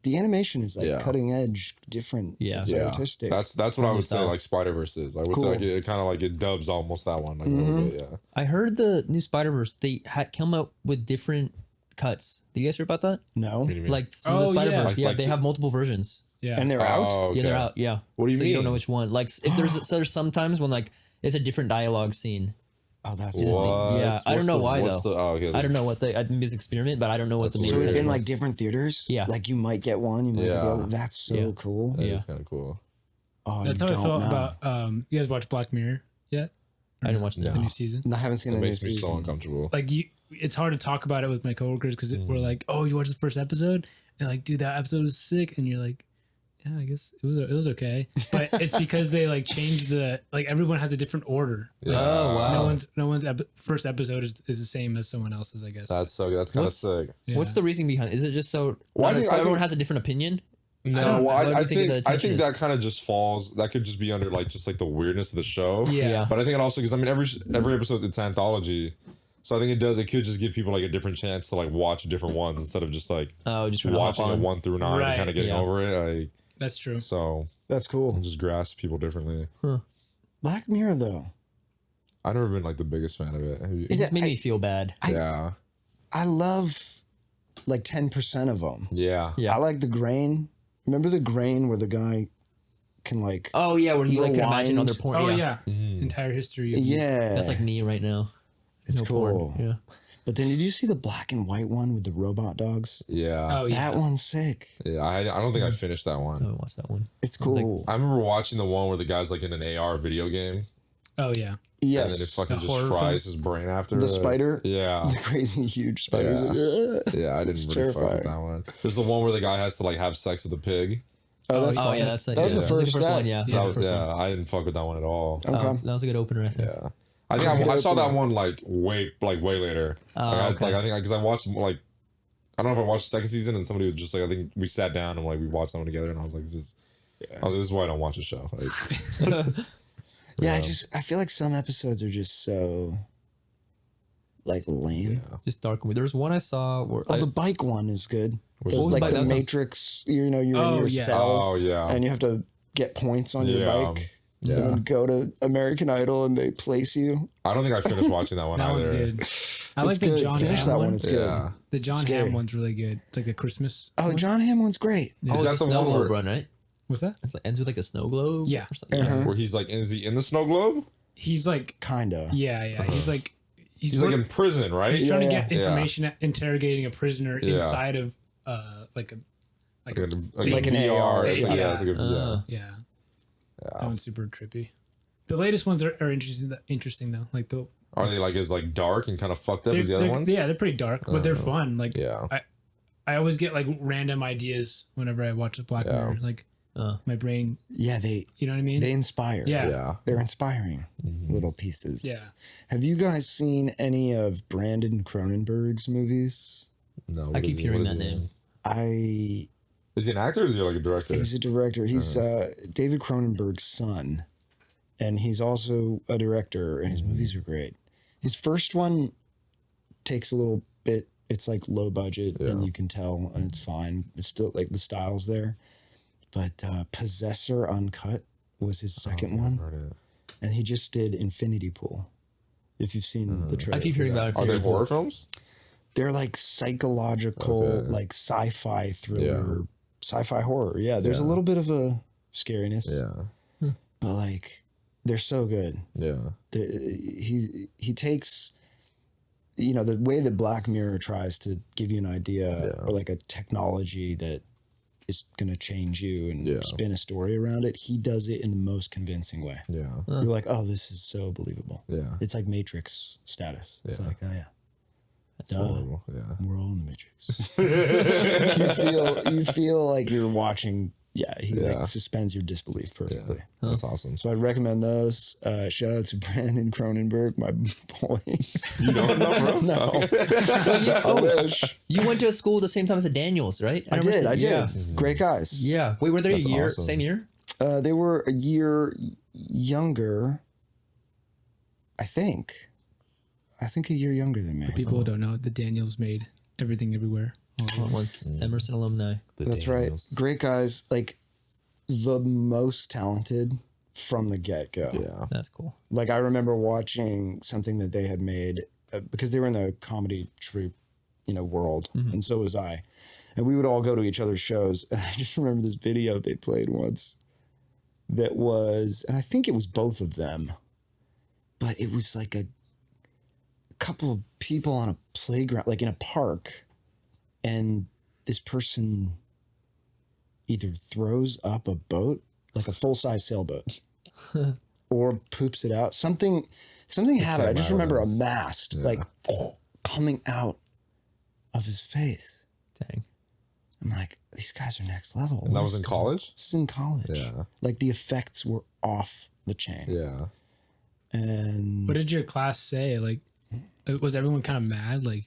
the animation is like Yeah. cutting edge, different. Yeah. It's Yeah. artistic. That's what I would say. style. Like Spider-Verse is. I would Cool. say like it kind of like it dubs almost that one like a little bit. Yeah. I heard the new Spider-Verse, they had come out with different cuts. Did you guys hear about that? no, What do you mean? Like Oh, the yeah. Spider-Verse, Like they have multiple versions. Yeah. and they're out. Oh, okay. Yeah, they're out. Yeah. What do you so you don't mean? know which one. Like if there's sometimes when like it's a different dialogue scene. Oh, that's What? Yeah, I don't know why, what's though. okay, I don't know what I think it's experiment, but I don't know what the That's main So weird. it's in was. like different theaters. Yeah. like you might get one, you might get the Yeah. other. That's so Yeah. cool. That Yeah. is kind of cool. Oh, That's you how I don't felt know. about you guys watch Black Mirror yet? I didn't watch The that. new season. I haven't seen It the new makes me season. so uncomfortable. Like it's hard to talk about it with my coworkers because we're like, "Oh, you watched the first episode?" And like, "Dude, that episode was sick." And you're like, "Yeah, I guess it was okay." But it's because they like changed everyone has a different order. Yeah. Oh, wow. No one's first episode is the same as someone else's, I guess. That's kind of What's- sick. Yeah. What's the reasoning behind it? Is it just so, Well, I think- I everyone think- has a different opinion? No, well, what do I you think of the think attention is? that kind of just falls. That could just be under like just like the weirdness of the show. Yeah. But I think it also because I mean every episode it's anthology, so I think it could just give people like a different chance to like watch different ones instead of just like Oh, just trying to hop watching it on. 1 through 9 Right. and kind of getting Yeah. over it. Like That's true. so, That's cool. just grasp people differently. Black Mirror though. I've never been like the biggest fan of it. Have you? It just made I- me feel bad. Yeah, I love like 10% of them. yeah, Yeah. I like the grain. Remember the grain where the guy can like Oh yeah, where he like could imagine Rewind. other porn. Oh yeah. yeah. Entire history. Of yeah, That's like me right now. it's No cool. porn. Yeah. But then did you see the black and white one with the robot dogs? yeah, Oh yeah. That one's sick. yeah. I don't think I finished that I one. haven't watched that one. It's cool. I remember watching the one where the guy's like in an AR video game, Oh yeah. Yes. and then it fucking The just horror fries his brain after The it. spider? Yeah, the crazy huge spiders. Like, "Ugh." yeah. I didn't It's really fuck with terrifying. that one. There's the one where the guy has to like have sex with a pig. Oh, that's Oh, fun. yeah, that's that was the yeah. first set. one. Yeah. Yeah. That was the first Yeah, one. I didn't fuck with that one at all. Okay. That was a good opener, I think. Yeah, I think I saw that one like way later. Oh, Like, okay. I think because I watched like I don't know if I watched the second season and somebody was just like I think we sat down and like we watched that one together and I was like this is why I don't watch the show. Like, Yeah, I feel like some episodes are just so like lame. Just dark. There was one I saw where Oh, the bike one is good. Which It was is like the bike? the That sounds- Matrix. You're in your Oh, yeah. cell, oh yeah, and you have to get points on your Yeah, bike. yeah. And then go to American Idol and they place you. I don't think I finished watching that one That one's either. good. I It's like the good. John Finish Hamm that one. one. It's Yeah. good. The John Scary. Hamm one's really good. It's like a Christmas. Oh, the one. John Hamm one's great. Yeah. Oh, Is it's that a the snow one globe where- run, right? What's that? It ends with like a snow globe. Yeah. Or something. Yeah. Where he's like, is he in the snow globe? He's like, Kinda. yeah. He's like, He's like in prison, right? he's trying to Yeah, get yeah. information interrogating a prisoner Yeah. inside of like a Like Like an VR. AR, It's like, yeah. it's like a, yeah. That one's super trippy. The latest ones are interesting though. Like Are they like as like dark and kind of fucked up as the other ones? yeah, they're pretty dark, but they're fun. Like Yeah. I always get like random ideas whenever I watch a Black Mirror. Like my brain, Yeah, you know what I mean? they inspire. Yeah. Yeah. They're inspiring little pieces. Yeah. Have you guys seen any of Brandon Cronenberg's movies? No. I what keep is hearing what is that he name. I Is he an actor or is he like a director? He's a director. He's David Cronenberg's son, and he's also a director. And his movies are great. His first one takes a little bit. It's like low budget, and you can tell, and it's fine. It's still like the style's there. But Possessor Uncut was his second one, Heard it. and he just did Infinity Pool. If you've seen the trailer, I keep for hearing that. about it. Are they horror films? They're like psychological, Okay. like sci-fi thriller, Yeah. sci-fi horror. Yeah, there's a little bit of a scariness, Yeah. but like they're so good. Yeah. He takes, you know, the way that Black Mirror tries to give you an idea or like a technology that is going to change you and spin a story around it. He does it in the most convincing way. Yeah. You're like, oh, this is so believable. Yeah. It's like Matrix status. It's like, oh yeah. That's Horrible. Yeah. We're all in the Matrix. you feel like you're watching. Yeah, he like suspends your disbelief perfectly. Yeah. That's awesome. So I'd recommend those. Shout out to Brandon Cronenberg, my boy. You know him, bro? No, I wish. You went to school the same time as the Daniels, right? I did. Yeah. Great guys. Yeah. Wait, were they That's a year? awesome. Same year? They were a year younger. I think a year younger than me. For people who don't know, the Daniels made Everything Everywhere. All at once. Emerson alumni. That's right. Great guys. Like the most talented from the get-go. Yeah. That's cool. Like I remember watching something that they had made because they were in the comedy troupe, you know, world, and so was I. And we would all go to each other's shows. And I just remember this video they played once that was, and I think it was both of them, but it was like a couple of people on a playground, like in a park, and this person either throws up a boat, like a full-size sailboat, or poops it out. Something happened. I just remember a mast like coming out of his face. Dang. I'm like, these guys are next level. And that was in college? This is in college. Yeah. Like the effects were off the chain. Yeah. And What did your class say? Like, was everyone kind of mad? Like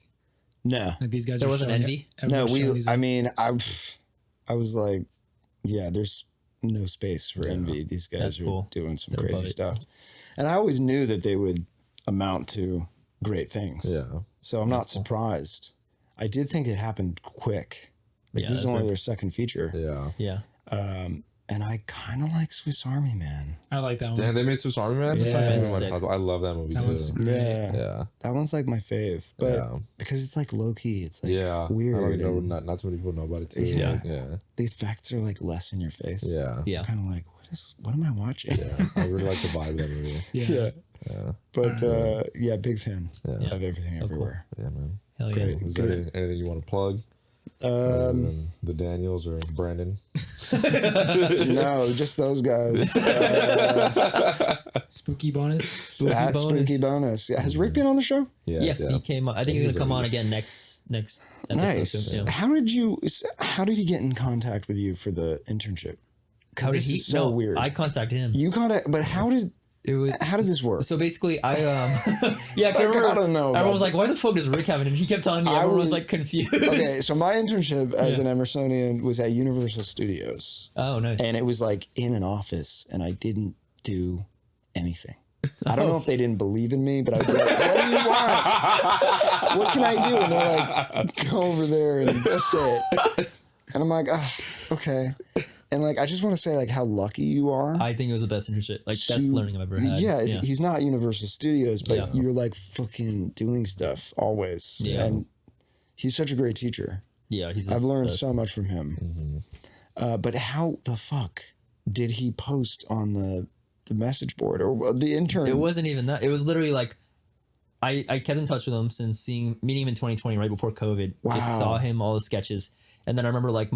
these guys. There are wasn't showing envy? it- no, everyone's showing these I was like, yeah, there's no space for envy. These guys That's are cool. doing some They're above crazy it. stuff. And I always knew that they would amount to great things. Yeah. So I'm not surprised. I did think it happened quick. Like Yeah, this is that's only their second feature. Yeah. Yeah. And I kind of like Swiss Army Man. I like that one. Damn, they made Swiss Army Man? Yeah. That's Sick. I love that movie That too. one's great. Yeah. Yeah. That one's like my fave. But Yeah. because it's like low key, it's like Yeah. weird. I don't even know, and not too many people know about it too. Yeah. Yeah. the effects are like less in your face. Yeah. Yeah. Kind of like, what am I watching? Yeah. I really like the vibe of that movie. Yeah. Yeah. But yeah, big fan Yeah. of Everything So cool. Everywhere. Yeah, man. Hell yeah. Great. Is there anything you want to plug? Other than the Daniels or Brandon? No, just those guys. Spooky bonus. At bonus. Spooky Bonus. Yeah, has Rick been on the show? Yeah, he came on. I think he's He gonna was come on everywhere. again next episode. Nice. soon, yeah. How did he get in contact with you for the internship? How Because did this he? is so no, weird. I contacted him. You contact, but how did this work? So basically, I yeah, 'cause I I remember gotta know about everyone was like, "Why the fuck does Rick have it?" And he kept telling me I everyone was was- like confused. Okay, so my internship as an Emersonian was at Universal Studios, Oh, nice. and it was like in an office, and I didn't do anything. I don't know if they didn't believe in me, but I was like, "What do you want? What can I do?" And they're like, "Go over there and sit." And I'm like, "Ah, okay." And like, I just want to say like how lucky you are. I think it was the best internship, like best learning I've ever had. Yeah, he's not Universal Studios, but Yeah. you're like fucking doing stuff always. Yeah. And he's such a great teacher. yeah. I've learned so much from him. But how the fuck did he post on the message board or the intern? It wasn't even that. It was literally like I kept in touch with him since meeting him in 2020, right before COVID. Just Wow. saw him, all the sketches, and then I remember like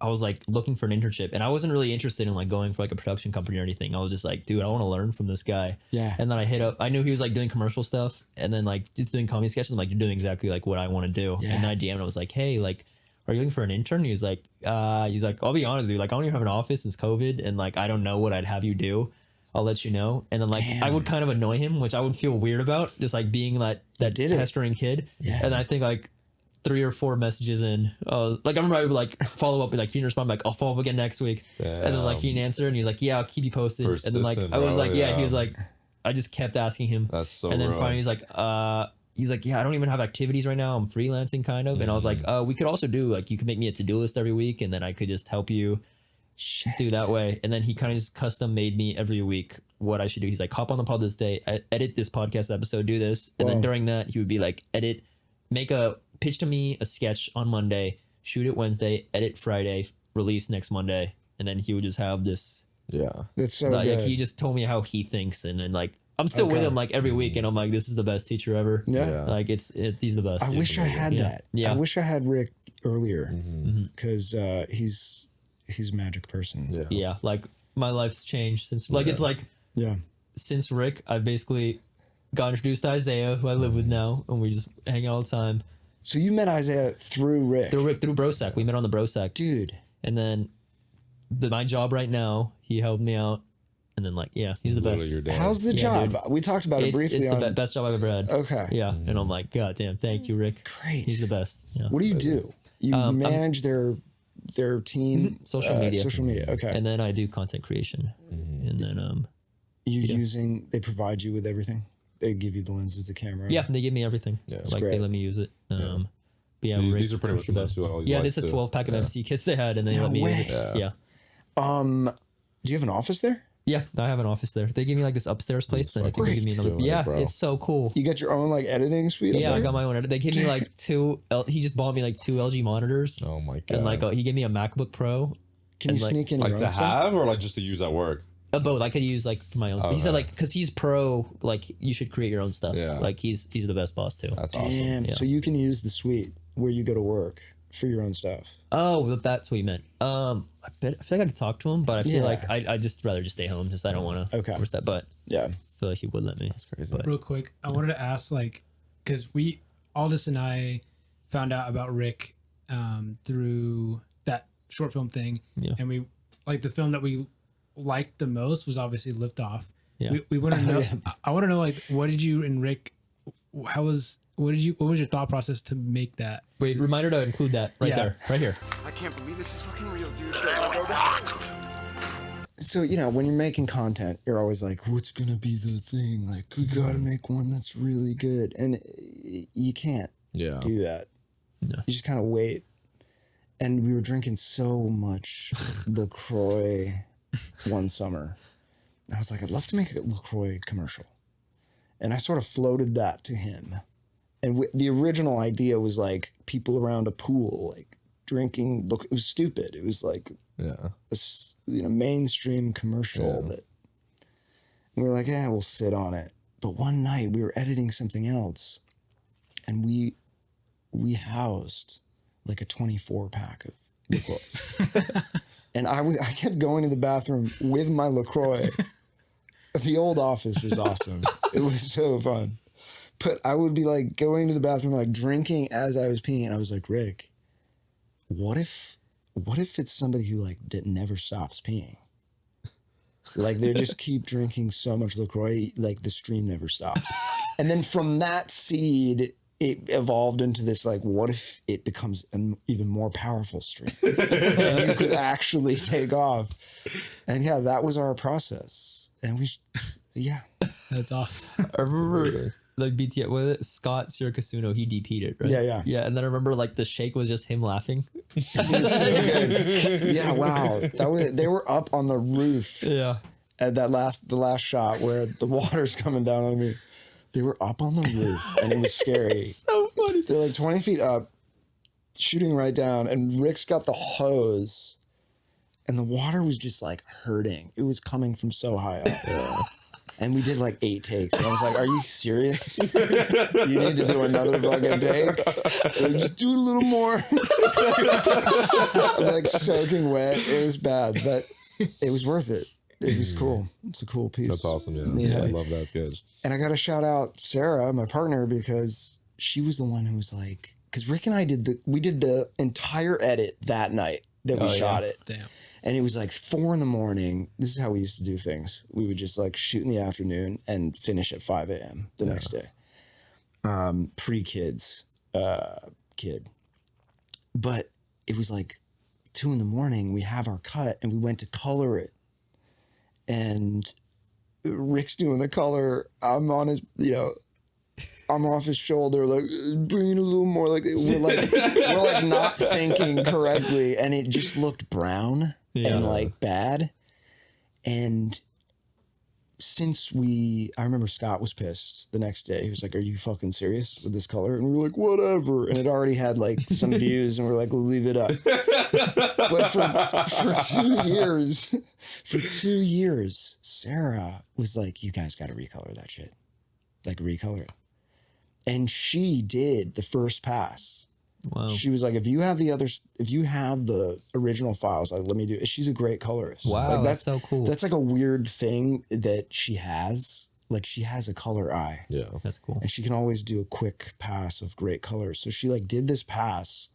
I was like looking for an internship, and I wasn't really interested in like going for like a production company or anything. I was just like, dude, I want to learn from this guy. Yeah. And then I hit up. I knew he was like doing commercial stuff, and then like just doing comedy sketches. I'm like, you're doing exactly like what I want to do. Yeah. And then I DM'd. I was like, hey, like, are you looking for an intern? He was like, I'll be honest, dude. Like, I don't even have an office since COVID, and like, I don't know what I'd have you do. I'll let you know. And then like I would kind of annoy him, which I would feel weird about, just like being like that did it. pestering kid. Yeah. And I think like 3 or 4 messages in, like I remember I would like follow up with like he didn't respond, like I'll follow up again next week. And then like he didn't answer, and he's like, yeah, I'll keep you posted. And then like Persistent, I was bro, like, yeah, he was yeah. like, I just kept asking him. That's so And then rough. finally he's like, yeah, I don't even have activities right now. I'm freelancing kind of. And I was like, we could also do like, you could make me a to-do list every week, and then I could just help you do that way. And then he kind of just custom made me every week what I should do. He's like, hop on the pod this day, edit this podcast episode, do this. And then during that he would be like, make a pitch to me a sketch on Monday, shoot it Wednesday, edit Friday, release next Monday, and then he would just have this. Yeah. That's so Like, good. he just told me how he thinks, and then like I'm still with Okay. him like every week, and I'm like, this is the best teacher ever. Yeah. Like he's the best. I wish I had Yeah. that. Yeah. I wish I had Rick earlier Mm-hmm. because he's a magic person. Yeah. Yeah, like my life's changed since. Like it's like Yeah. since Rick, I've basically got introduced to Isaiah, who I live with now, and we just hang out all the time. So you met Isaiah through Rick. Through Brosec, we met on the Brosec, Dude. and then my job right now, he helped me out, and then like he's the best. Literally your dad. How's the Yeah, job? dude. We talked about it briefly It's the on. best job I've ever had. Okay. Yeah, and I'm like, God damn, thank you, Rick. Great. He's the best. Yeah. What do you do? You manage their team Social media. Social media. Okay. And then I do content creation, and then They provide you with everything. They give you the lenses, the camera. yeah, they give me everything. Yeah. Like great. they let me use it. But yeah, These, Rick, these are pretty much Rick's the the best. best. All these Yeah, lights this is a too. 12-pack of MC kits they had, and they No let me use way. it. Yeah. Do you have an office there? Yeah, I have an office there. They give me like this upstairs place, and I think they give me another. Doing it, Yeah, bro. it's so cool. You got your own like editing suite? Yeah, up I there? got my own. They gave me like he just bought me like 2 LG monitors, Oh my god. and like he gave me a MacBook Pro. Can and, you like- sneak in like your to own stuff? have or like just to use at work? Both I could use like for my own. Stuff. He said Okay. like because he's pro, like you should create your own stuff. Yeah. Like he's the best boss too. That's awesome. Damn. Yeah. So you can use the suite where you go to work for your own stuff. Oh, that's what he meant. I feel like I could talk to him, but I feel Yeah. like I just rather just stay home. Just I don't want to Okay. force that. But Yeah. I feel like he would let me. That's crazy. Real quick, I wanted to ask, like, because Aldous and I found out about Rick through that short film thing, Yeah. and we like the film that we liked the most was obviously Lift Off. Yeah. We want to know. I want to know, like, what did you and Rick? What was your thought process to make that? Wait, reminder to include that right Yeah. there, right here. I can't believe this is fucking real, dude. So, when you're making content, you're always like, what's going to be the thing? Like, we got to make one that's really good. And you can't Yeah. do that. No. You just kind of wait. And we were drinking so much LaCroix one summer. I was like, I'd love to make a LaCroix commercial. And I sort of floated that to him. And the original idea was like people around a pool, like drinking. Look, it was stupid. It was like Yeah. a mainstream commercial that we were like, we'll sit on it. But one night we were editing something else, and we housed like a 24-pack of LaCroix. And I kept going to the bathroom with my LaCroix. The old office was awesome. It was so fun. But I would be like going to the bathroom, like drinking as I was peeing. And I was like, Rick, what if it's somebody who like never stops peeing? Like they just keep drinking so much LaCroix, like the stream never stops. And then from that seed, it evolved into this like, what if it becomes an even more powerful stream? And you could actually take off. And yeah, that was our process. And That's awesome. I remember like BTS with Scott Siracasuno, he DP'd it, right? Yeah. Yeah, and then I remember like the shake was just him laughing. It was so good. Yeah, wow. They were up on the roof Yeah. at the last shot where the water's coming down on me. They were up on the roof and it was scary. So funny. They're like 20 feet up, shooting right down, and Rick's got the hose, and the water was just like hurting. It was coming from so high up. And we did like 8 takes. And I was like, are you serious? You need to do another fucking take? Like, just do a little more. I'm like soaking wet. It was bad, but it was worth it. It was cool. It's a cool piece. That's awesome. Yeah. I love that sketch. And I got to shout out Sarah, my partner, because she was the one who was like, because Rick and I did the entire edit that night that we shot it. Damn. And it was like 4 a.m. This is how we used to do things. We would just like shoot in the afternoon and finish at 5 a.m. the next day. Pre-kids, kid. But it was like 2 a.m. We have our cut and we went to color it. And Rick's doing the color. I'm on his, I'm off his shoulder, like bring it a little more. Like we're like not thinking correctly, and it just looked brown and like bad. And I remember Scott was pissed the next day. He was like, "Are you fucking serious with this color?" And we were like, "Whatever." And it already had like some views, and we're like, "Leave it up." But for 2 years, Sarah was like, "You guys got to recolor that shit, like recolor it." And she did the first pass. Wow. She was like, if you have the original files, like, let me do it. She's a great colorist. Wow, like, that's so cool. That's like a weird thing that she has. Like, she has a color eye. Yeah. That's cool. And she can always do a quick pass of great colors. So she like did this pass,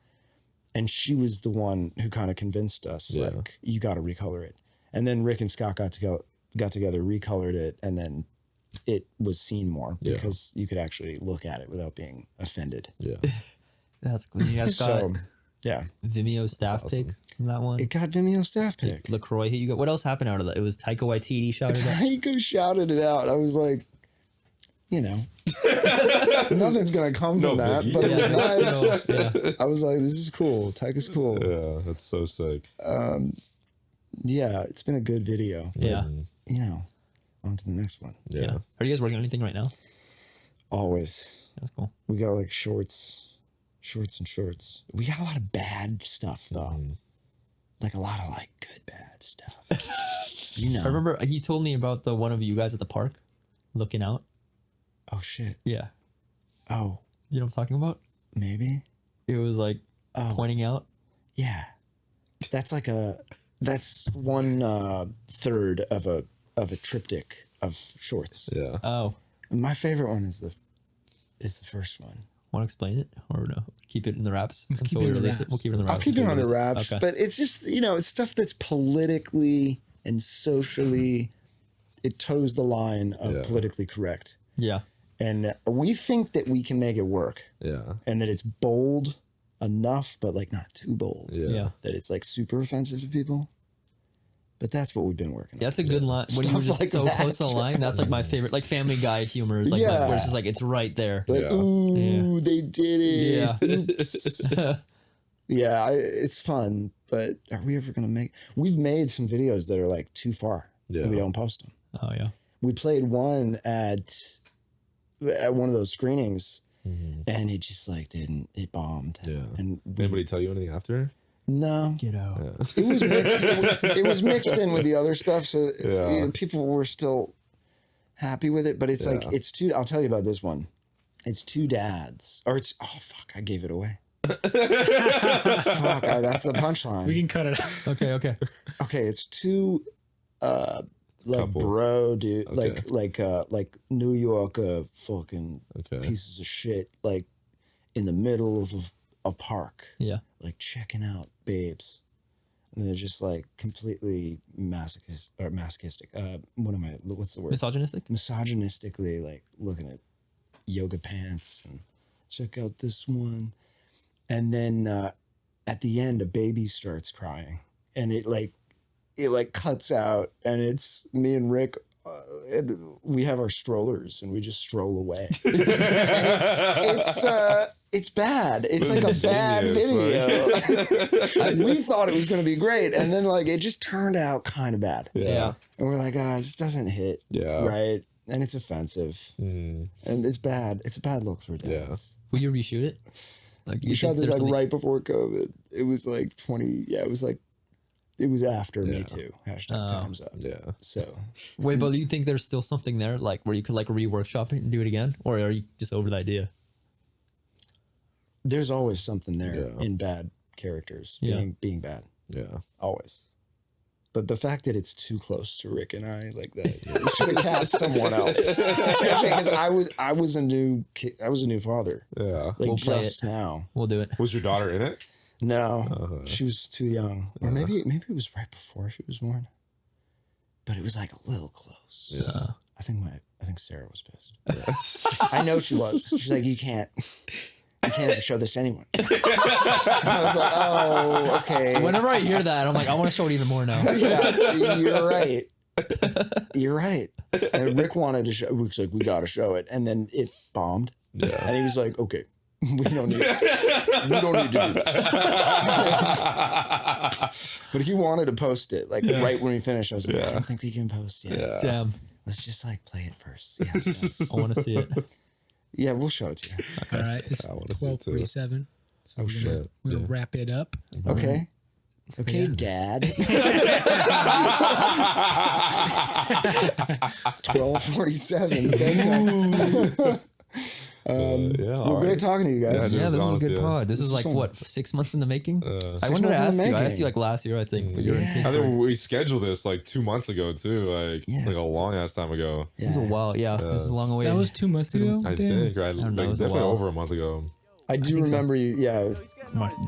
and she was the one who kind of convinced us, like, you got to recolor it. And then Rick and Scott got together, recolored it, and then it was seen more because you could actually look at it without being offended. Yeah. That's cool. You guys got So, yeah. Vimeo staff pick from that one. It got Vimeo staff pick. LaCroix hit you. What else happened out of that? It was Taika Waititi shouted out. Taika shouted it out. I was like, nothing's going to come from that, biggie. but it was nice. Yeah. I was like, this is cool. Taika's cool. Yeah, that's so sick. Yeah, it's been a good video. But, Yeah. on to the next one. Yeah. Are you guys working on anything right now? Always. That's cool. We got like shorts. We got a lot of bad stuff though. Like a lot of like good bad stuff. I remember he told me about the one of you guys at the park looking out. Oh shit. Yeah. Oh, You know what I'm talking about? maybe. It was like pointing out. Yeah. That's like that's 1/3 of a triptych of shorts. Yeah. Oh. My favorite one is the first one. Want to explain it or no? Keep it in the wraps. Let's until keep it we in the release wraps. We'll keep it in the wraps. I'll keep it until we under release wraps, Okay. but it's just, it's stuff that's politically and socially, it toes the line of politically correct. Yeah. And we think that we can make it work Yeah. and that it's bold enough, but like not too bold. Yeah. That it's like super offensive to people. But that's what we've been working on. That's a good line. When you were Stuff just like so that. close to the line, that's like my favorite. Like Family Guy humor is like where it's just like it's right there. Like, Yeah. ooh, they did it. Yeah. Oops. Yeah, it's fun, but are we ever gonna make? We've made some videos that are like too far. Yeah. And we don't post them. Oh yeah. We played one at one of those screenings, and it just like didn't. It bombed. Yeah. And Anybody tell you anything after? no, Get out. Yeah. it was mixed. It was mixed in with the other stuff, so Yeah. people were still happy with it. But it's like it's two. I'll tell you about this one. It's two dads, or it's I gave it away. Fuck, that's the punchline. We can cut it out. Okay. Okay, it's two like Couple. bro dude, Okay. like New York fucking Okay. pieces of shit, like in the middle of a park, Yeah. like checking out babes, and they're just like completely masochistic. What's the word? Misogynistic. Misogynistically, like looking at yoga pants and check out this one, and then at the end, a baby starts crying, and it cuts out, and it's me and Rick. And we have our strollers, and we just stroll away. And it's bad. It's like a bad video. We thought it was going to be great, and then like it just turned out kind of bad. Yeah. And we're like, this doesn't hit right, and it's offensive, and it's bad. It's a bad look for dads. Will you reshoot it? Like We shot this like right before COVID. It was like 20. Yeah, it was like. It was after Me Too. #time's up. Yeah. So. Wait, but do you think there's still something there, like where you could like reworkshop it and do it again, or are you just over the idea? There's always something there Yeah. in bad characters being bad. Yeah. Always. But the fact that it's too close to Rick and I, like that, we should have cast someone else. Especially because I was a new father, Yeah. like We'll play just now. We'll do it. Was your daughter in it? No, she was too young, or maybe it was right before she was born. But it was like a little close. Yeah. I think Sarah was pissed. I know she was. She's like, you can't show this to anyone. I was like, oh, okay. Whenever I hear that, I'm like, I want to show it even more now. Yeah, you're right. You're right. And Rick wanted to show. Rick's like, we got to show it, and then it bombed. Yeah. And he was like, okay, we don't need to do this. But he wanted to post it like right when we finished. I was like, I don't think we can post yet. Yeah. Damn. Let's just like play it first. See how it does. I want to see it. Yeah, we'll show it to you. All right, it's I wanna see it too. 12:47. So Oh, shit. We'll wrap it up. Okay. Okay, Yeah. Dad. 12:47. bedtime. Well, great talking to you guys. Yeah, Yeah, this is a honestly, good yeah. pod. This is is like fun. what 6 months in the making. I 6 wanted to months in the ask you. I asked making. you like last year, I think. But you're in Yeah. I Pittsburgh. think we scheduled this like 2 months ago too, like Yeah. a long ass time ago. It was a while. Yeah, this is a long way. That was 2 months ago. I Damn. think right, don't know, it like, was a definitely while. over a month ago. I do remember you, No.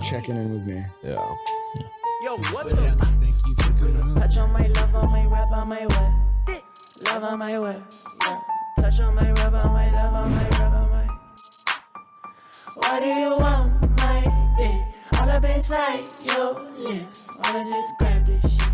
checking in with me. Yeah. Yo, what But yeah, thank you for coming on. Touch on my love, on my rap, on my way. Love on my way. Yeah. Touch on my rap, on my love, on my rap, on my. Why do you want my dick? All up inside your lips. Wanna just grab this shit.